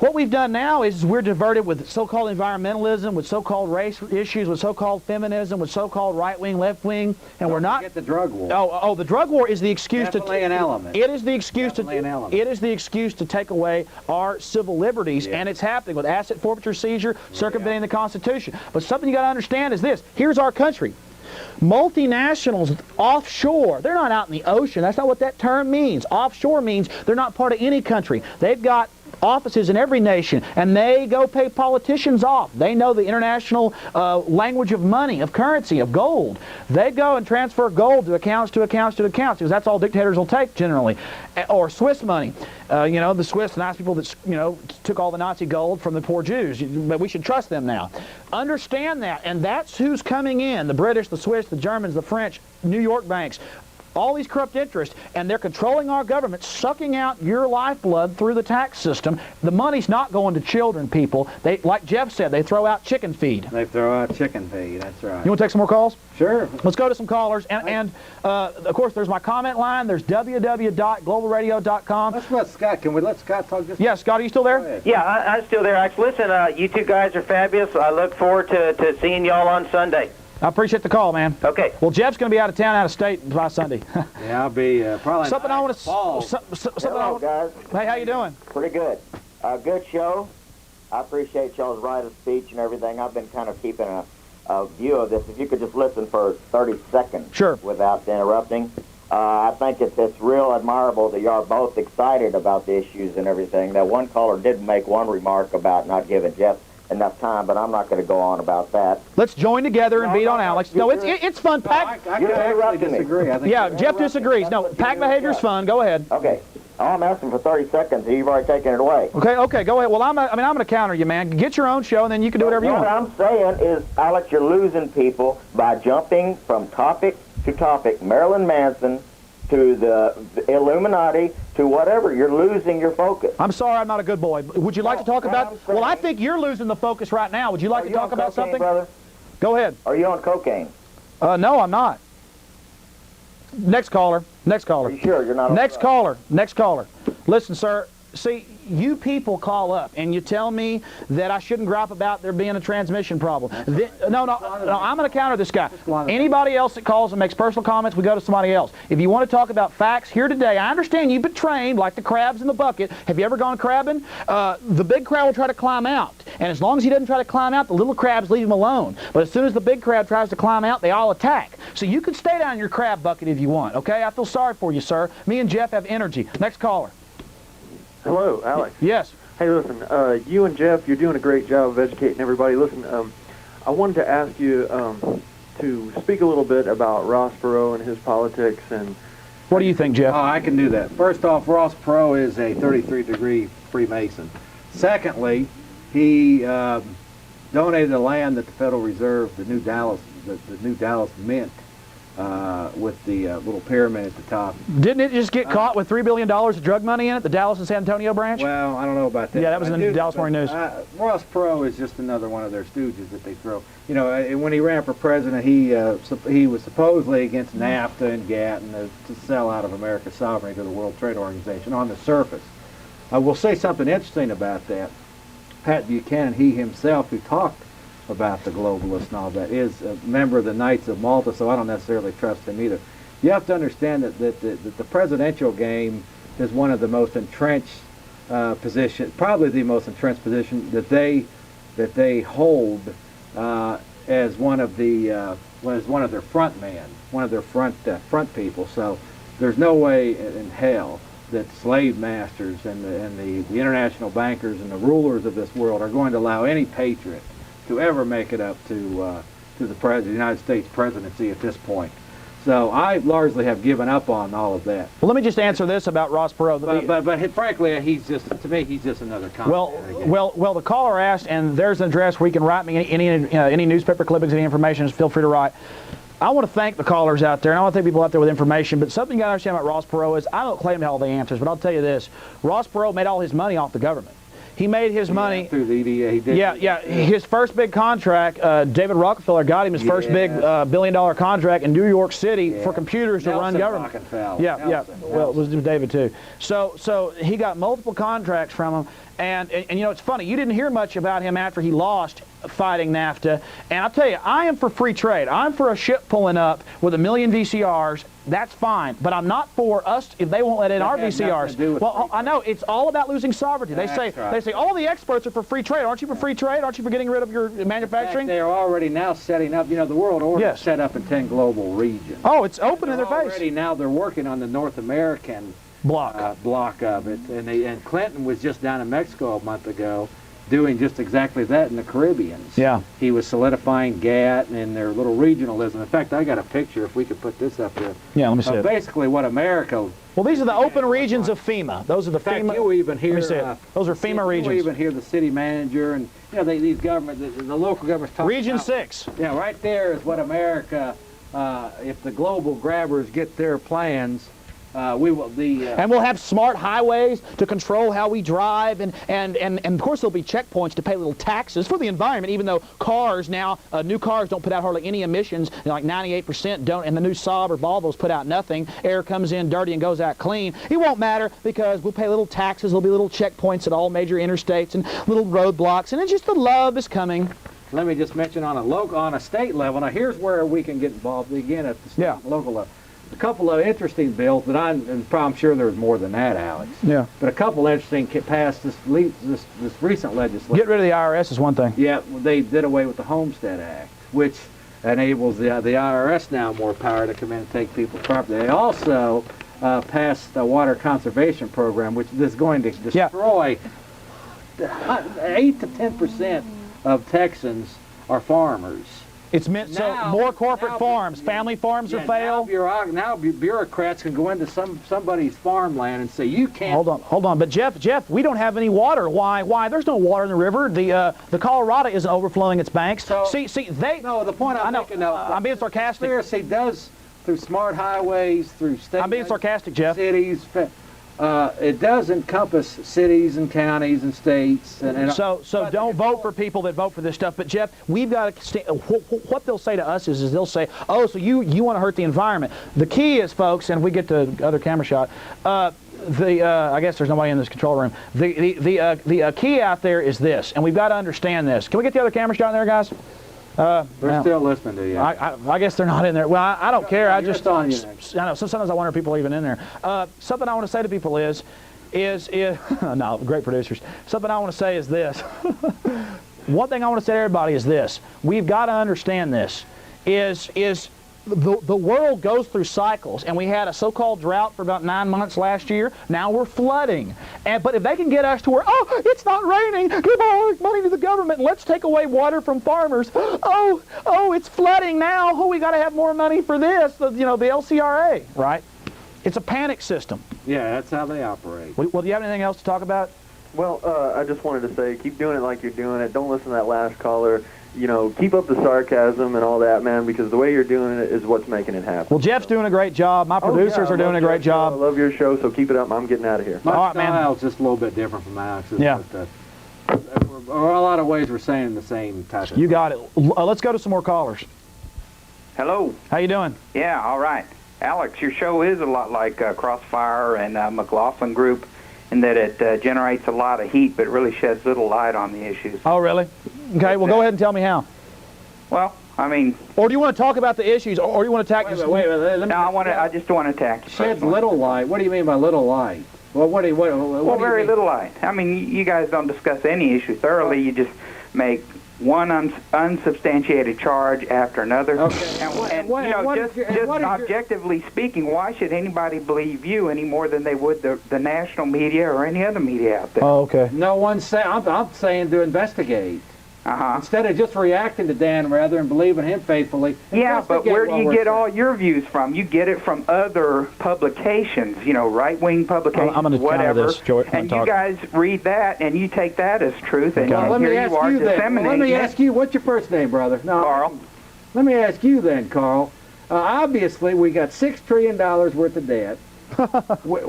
B: what we've done now is we're diverted with so-called environmentalism, with so-called race issues, with so-called feminism, with so-called right-wing, left-wing, and we're not...
C: Forget the drug war.
B: Oh, the drug war is the excuse
C: Definitely an element.
B: It is the excuse
C: Definitely an element.
B: It is the excuse to take away our civil liberties, and it's happening with asset forfeiture, seizure, circumventing the Constitution. But something you got to understand is this. Here's our country. Multinationals offshore, they're not out in the ocean. That's not what that term means. Offshore means they're not part of any country. They've got offices in every nation, and they go pay politicians off. They know the international language of money, of currency, of gold. They go and transfer gold to accounts, because that's all dictators will take generally. Or Swiss money. The Swiss, nice people that took all the Nazi gold from the poor Jews, but we should trust them now. Understand that, and that's who's coming in: the British, the Swiss, the Germans, the French, New York banks. All these corrupt interests, and they're controlling our government, sucking out your lifeblood through the tax system. The money's not going to children, people. They, like Jeff said, they throw out chicken feed.
C: They throw out chicken feed, that's right.
B: You want to take some more calls?
C: Sure.
B: Let's go to some callers. And of course, there's my comment line. There's www.globalradio.com.
C: Let's let Scott, can we let Scott talk just...
B: Yeah, Scott, are you still there?
I: Yeah, I'm still there, Alex. Listen, you two guys are fabulous. I look forward to seeing y'all on Sunday.
B: I appreciate the call, man.
I: Okay.
B: Well, Jeff's going to be out of town, out of state by Sunday.
C: Yeah, I'll be probably...
B: Something I want to...
J: Hello, guys.
B: Hey, how you doing?
J: Pretty good. Good show. I appreciate y'all's right of speech and everything. I've been kind of keeping a view of this. If you could just listen for 30 seconds without interrupting. I think it's real admirable that you are both excited about the issues and everything. That one caller did make one remark about not giving Jeff enough time, but I'm not going to go on about that.
B: Let's join together and beat on Alex. No, it's fun. Pack.
C: I actually disagree. I think
B: Jeff disagrees. No, pack behavior's fun. Go ahead.
J: Okay. I'm asking for 30 seconds, and you've already taken it away.
B: Okay, go ahead. Well, I'm going to counter you, man. Get your own show, and then you can do whatever you want.
J: What I'm saying is, Alex, you're losing people by jumping from topic to topic. Marilyn Manson to the Illuminati, to whatever. You're losing your focus.
B: I'm sorry, I'm not a good boy. Would you like to talk about... Well, I think you're losing the focus right now. Would you like to talk about something?
J: Brother?
B: Go ahead.
J: Are you on cocaine?
B: No, I'm not. Next caller.
J: Are you sure you're not on
B: Next caller. Listen, sir. See, you people call up and you tell me that I shouldn't gripe about there being a transmission problem. No, I'm going to counter this guy. Anybody else that calls and makes personal comments, we go to somebody else. If you want to talk about facts here today, I understand you've been trained like the crabs in the bucket. Have you ever gone crabbing? The big crab will try to climb out. And as long as he doesn't try to climb out, the little crabs leave him alone. But as soon as the big crab tries to climb out, they all attack. So you can stay down in your crab bucket if you want, okay? I feel sorry for you, sir. Me and Jeff have energy. Next caller.
K: Hello, Alex.
B: Yes.
K: Hey, listen, you and Jeff, you're doing a great job of educating everybody. Listen, I wanted to ask you to speak a little bit about Ross Perot and his politics. And
B: what do you think, Jeff?
C: Oh, I can do that. First off, Ross Perot is a 33-degree Freemason. Secondly, he donated the land that the Federal Reserve, the New Dallas Mint, with the little pyramid at the top.
B: Didn't it just get caught with $3 billion of drug money in it, the Dallas and San Antonio branch?
C: Well, I don't know about that.
B: Yeah, that was in the Dallas Morning News.
C: Ross Perot is just another one of their stooges that they throw. You know, when he ran for president, he was supposedly against NAFTA and GATT and to sell out of America's sovereignty to the World Trade Organization on the surface. I will say something interesting about that. Pat Buchanan, he himself, who talked about the globalists and all that, is a member of the Knights of Malta, so I don't necessarily trust him either. You have to understand that the presidential game is one of the most entrenched position, probably the most entrenched position that they hold as one of their front man, one of their front people. So there's no way in hell that slave masters and the international bankers and the rulers of this world are going to allow any patriot to ever make it up to the United States presidency at this point. So I largely have given up on all of that.
B: Well, let me just answer this about Ross Perot.
C: But frankly, to me, he's just another comment.
B: Well, the caller asked, and there's an address where you can write me any newspaper clippings, any information. Just feel free to write. I want to thank the callers out there, and I want to thank people out there with information, but something you got to understand about Ross Perot is I don't claim to have all the answers, but I'll tell you this. Ross Perot made all his money off the government. He made his money
C: through the EDA. He did.
B: Yeah. His first big contract, David Rockefeller got him his first big billion-dollar contract in New York City for computers to run government. Well, it was David too. So he got multiple contracts from him, and you know it's funny. You didn't hear much about him after he lost fighting NAFTA. And I'll tell you, I am for free trade. I'm for a ship pulling up with 1 million VCRs. That's fine, but I'm not for us if they won't let in our VCRs. Well, I know it's all about losing sovereignty. They say all the experts are for free trade. Aren't you for free trade? Aren't you for getting rid of your manufacturing?
C: They are already now setting up. You know, the world order is set up in 10 global regions.
B: Oh, it's open in their face.
C: Already now they're working on the North American block of it, and Clinton was just down in Mexico a month ago, doing just exactly that in the Caribbean.
B: Yeah.
C: He was solidifying GATT and their little regionalism. In fact, I got a picture, if we could put this up there.
B: Yeah, let me see it.
C: Basically what America...
B: Well, these are the open regions of FEMA. Those are the FEMA...
C: You even hear...
B: Let me see it. Those are FEMA regions.
C: You even hear the city manager and, you know, these government, the local governments talk
B: Region
C: about,
B: 6.
C: Yeah, right there is what America, if the global grabbers get their plans... and
B: we'll have smart highways to control how we drive, and of course there'll be checkpoints to pay little taxes for the environment, even though cars now, new cars don't put out hardly any emissions, you know, like 98% don't, and the new Saab or Volvos put out nothing. Air comes in dirty and goes out clean. It won't matter because we'll pay little taxes, there'll be little checkpoints at all major interstates and little roadblocks, and it's just the love is coming.
C: Let me just mention on a state level, now here's where we can get involved again at the state and local level. A couple of interesting bills that I'm sure there's more than that, Alex.
B: Yeah.
C: But a couple interesting passed this recent legislation.
B: Get rid of the IRS is one thing.
C: Yeah, they did away with the Homestead Act, which enables the IRS now more power to come in and take people's property. They also passed the water conservation program, which is going to destroy 8 to 10% of Texans are farmers.
B: It's meant so more corporate farms, family farms will fail.
C: Now bureaucrats can go into somebody's farmland and say you can't.
B: Hold on. But Jeff, we don't have any water. Why? There's no water in the river. The Colorado isn't overflowing its banks.
C: So,
B: they.
C: No, the point I'm making.
B: I'm being sarcastic.
C: Conspiracy does through smart highways, through state.
B: I'm being sarcastic, Jeff.
C: Cities. It does encompass cities and counties and states.
B: So don't vote for people that vote for this stuff. But Jeff, we've got to what they'll say to us is they'll say, oh, so you want to hurt the environment. The key is, folks, and we get to the other camera shot. I guess there's nobody in this control room. The key out there is this, and we've got to understand this. Can we get the other camera shot in there, guys?
C: They're still listening to you.
B: I guess they're not in there. Well, I don't care. I just
C: on you
B: I know. Sometimes I wonder if people are even in there. Something I want to say to people is no, great producers. Something I want to say is this. One thing I want to say to everybody is this. We've got to understand this. The world goes through cycles, and we had a so-called drought for about 9 months last year. Now we're flooding. But if they can get us to where, oh, it's not raining, give all our money to the government, let's take away water from farmers. Oh, it's flooding now. Oh, we got to have more money for this. The LCRA, right? It's a panic system.
C: Yeah, that's how they operate.
B: Well, do you have anything else to talk about?
K: Well, I just wanted to say, keep doing it like you're doing it. Don't listen to that last caller. You know, keep up the sarcasm and all that, man, because the way you're doing it is what's making it happen.
B: Well, Jeff's doing a great job. My producers are doing a great job.
K: I love your show, so keep it up. I'm getting out of here.
C: My style's just a little bit different from Alex's.
B: Yeah.
C: But, a lot of ways we're saying the same type of
B: You got it. Let's go to some more callers.
L: Hello.
B: How you doing?
L: Yeah, all right. Alex, your show is a lot like Crossfire and McLaughlin Group in that it generates a lot of heat, but really sheds little light on the issues.
B: Oh, really? Okay, well, go ahead and tell me how.
L: Well, I mean...
B: Or do you want to talk about the issues, or do you want to attack...
C: Wait,
L: I just want to attack you.
C: Sheds little light? What do you mean by little light? Well, what do you
L: very
C: mean?
L: little light. I mean, you guys don't discuss any issue thoroughly. You just make one unsubstantiated charge after another.
C: Okay.
L: And just objectively speaking, why should anybody believe you any more than they would the national media or any other media out there?
B: Oh, okay.
C: No one's saying. I'm saying to investigate. Instead of just reacting to Dan rather and believing him faithfully.
L: Yeah, but where do you get all your views from? You get it from other publications, you know, right-wing publications,
B: I'm gonna
L: whatever.
B: This, Joy,
L: and you guys read that, and you take that as truth, and
C: let me
L: here
C: ask
L: you are
C: you
L: disseminating
C: then. Let me ask you, what's your first name, brother? No,
L: Carl.
C: Let me ask you then, Carl. Obviously, we got $6 trillion worth of debt. we're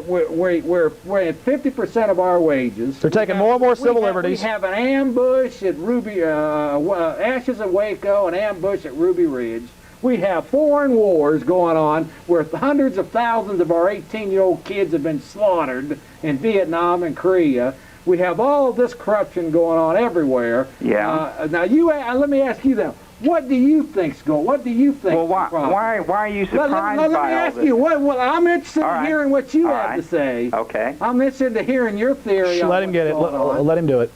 C: at 50% of our wages.
B: They're taking more and more civil liberties.
C: We have an ambush at Ruby, Ashes of Waco, an ambush at Ruby Ridge. We have foreign wars going on where hundreds of thousands of our 18-year-old kids have been slaughtered in Vietnam and Korea. We have all of this corruption going on everywhere.
L: Yeah.
C: Now, let me ask you then. What do you think's going? What do you think?
L: Well, why are you surprised by all this?
C: Let me ask you. Well, I'm interested in hearing what you have to say.
L: Okay.
C: I'm interested in hearing your theory.
B: Let him get it. Let him do it.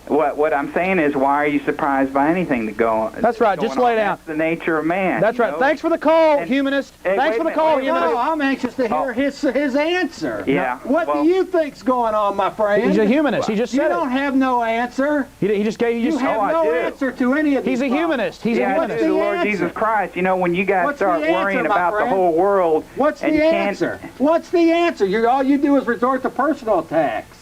L: What I'm saying is, why are you surprised by anything that go on?
B: That's right. Just lay down.
L: That's the nature of man.
B: That's right. Thanks for the call, humanist. Thanks for the call, humanist.
C: No, I'm anxious to hear his answer.
L: Yeah.
C: What do you think's going on, my friend?
B: He's a humanist. He just said it.
C: You don't have no answer.
B: He just gave you.
C: You have no answer to any of these.
B: He's a humanist. He's a humanist.
L: The Lord Jesus Christ. You know, when you guys start worrying about the whole world,
C: what's the answer? What's the answer? All you do is resort to personal attacks.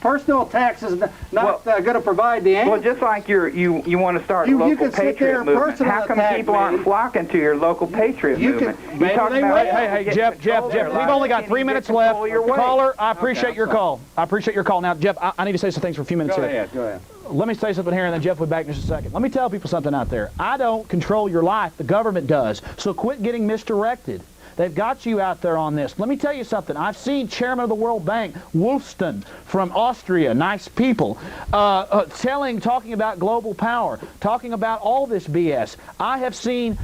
C: Personal attacks is not going to provide the answer.
L: Well, just like you want to start a local patriot movement. How come people aren't flocking to your local patriot movement?
B: Hey, Jeff, we've only got 3 minutes left. Caller, I appreciate your call. Now, Jeff, I need to say some things for a few minutes here.
C: Go ahead.
B: Let me say something here, and then Jeff will be back in just a second. Let me tell people something out there. I don't control your life. The government does. So quit getting misdirected. They've got you out there on this. Let me tell you something. I've seen Chairman of the World Bank, Wolfson from Austria, nice people, talking about global power, talking about all this BS. I have seen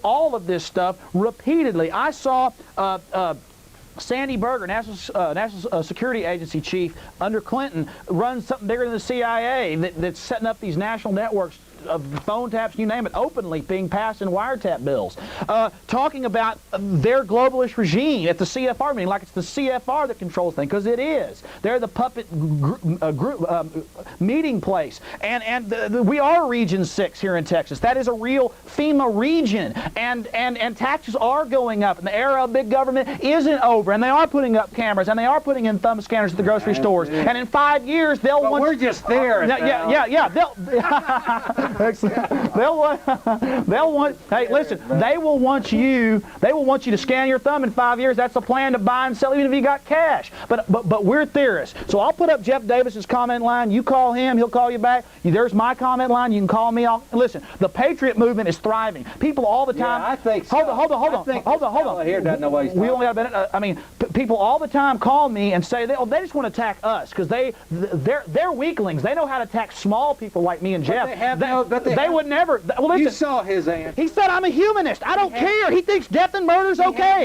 B: all of this stuff repeatedly. I saw Sandy Berger, National Security Agency chief under Clinton, runs something bigger than the CIA that's setting up these national networks of phone taps, you name it, openly being passed in wiretap bills, talking about their globalist regime at the CFR meeting, like it's the CFR that controls things, because it is. They're the puppet meeting place, and we are Region 6 here in Texas. That is a real FEMA region, and taxes are going up, and the era of big government isn't over, and they are putting up cameras, and they are putting in thumb scanners at the grocery stores, and in 5 years they'll want.
C: We're just there.
B: Yeah. They'll want. Hey, listen. They will want you to scan your thumb in 5 years. That's a plan to buy and sell, even if you got cash. But we're theorists. So I'll put up Jeff Davis's comment line. You call him. He'll call you back. There's my comment line. You can call me. Listen. The Patriot movement is thriving. People all the time.
C: Yeah, I think so.
B: Hold on.
C: Here doesn't know what he's
B: we only have a minute. I mean, people all the time call me and say they just want to attack us because they're weaklings. They know how to attack small people like me and Jeff. They would never. Well, listen,
C: you saw his answer.
B: He said, "I'm a humanist. I don't care." He thinks death and murder is okay.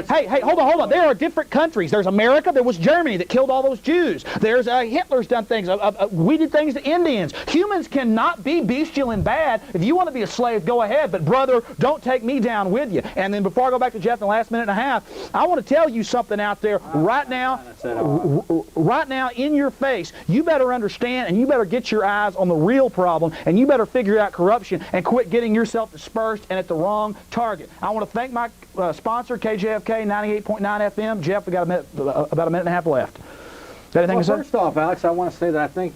B: Hey, hold on. There are different countries. There's America. There was Germany that killed all those Jews. There's Hitler's done things. We did things to Indians. Humans cannot be bestial and bad. If you want to be a slave, go ahead. But brother, don't take me down with you. And then before I go back to Jeff in the last minute and a half, I want to tell you something out there right now. Right now, in your face, you better understand, and you better get your eyes on the real problem, and you better figure out corruption and quit getting yourself dispersed and at the wrong target. I want to thank my sponsor, KJFK 98.9 FM. Jeff, we got about a minute and a half left. Anything to say?
C: First off, Alex, I want to say that I think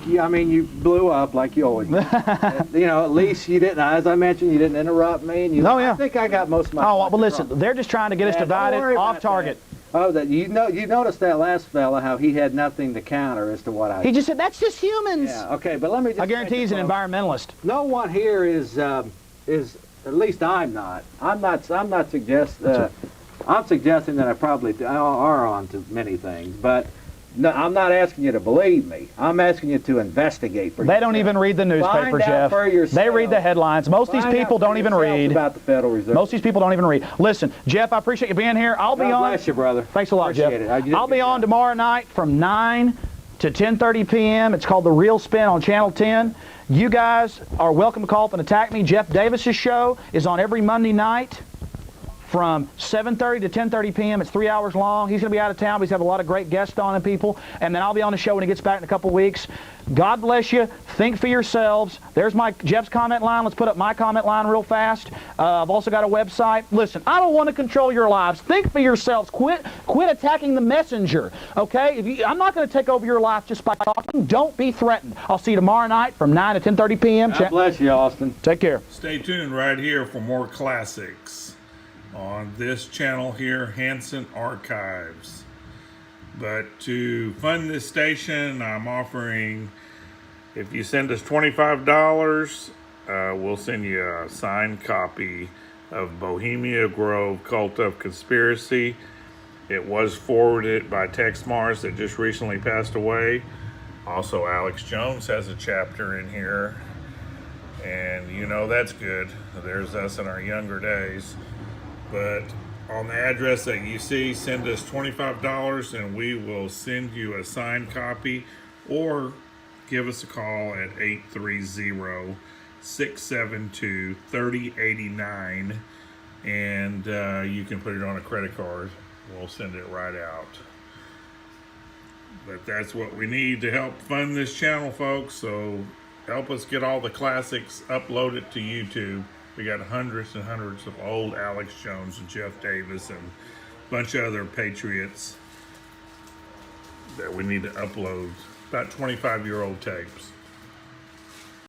C: you blew up like you always do. At least you didn't, as I mentioned, you didn't interrupt me. And I think I got most of my
B: well, listen, they're just trying to get us divided off target.
C: That you noticed that last fella, how he had nothing to counter as to what I.
B: He just said, that's just humans.
C: Yeah, okay, but let me just.
B: I guarantee he's an environmentalist.
C: No one here is, at least I'm not. I'm suggesting that I probably are on to many things, but no, I'm not asking you to believe me. I'm asking you to investigate for yourself.
B: They don't even read the newspaper, Jeff. They read the headlines. Most of these people don't even read.
C: About the Federal Reserve.
B: Most of these people don't even read. Listen, Jeff, I appreciate you being here. I'll be on.
C: God bless you, brother.
B: Thanks a lot,
C: appreciate
B: Jeff.
C: It.
B: I'll be on tomorrow night from 9 to 10:30 p.m. It's called The Real Spin on Channel 10. You guys are welcome to call up and attack me. Jeff Davis's show is on every Monday night from 7:30 to 10:30 p.m. It's 3 hours long. He's going to be out of town, but he's have a lot of great guests on and people. And then I'll be on the show when he gets back in a couple weeks. God bless you. Think for yourselves. There's Jeff's comment line. Let's put up my comment line real fast. I've also got a website. Listen, I don't want to control your lives. Think for yourselves. Quit attacking the messenger. Okay? I'm not going to take over your life just by talking. Don't be threatened. I'll see you tomorrow night from 9 to 10:30 p.m.
C: God bless you, Austin.
B: Take care.
E: Stay tuned right here for more classics on this channel here, Hanson Archives. But to fund this station, I'm offering, if you send us $25, we'll send you a signed copy of Bohemian Grove, Cult of Conspiracy. It was forwarded by Tex Mars that just recently passed away. Also, Alex Jones has a chapter in here. And that's good. There's us in our younger days. But on the address that you see, send us $25 and we will send you a signed copy, or give us a call at 830-672-3089 and you can put it on a credit card. We'll send it right out. But that's what we need to help fund this channel, folks. So help us get all the classics uploaded to YouTube. We got hundreds and hundreds of old Alex Jones and Jeff Davis and a bunch of other patriots that we need to upload. About 25-year-old tapes.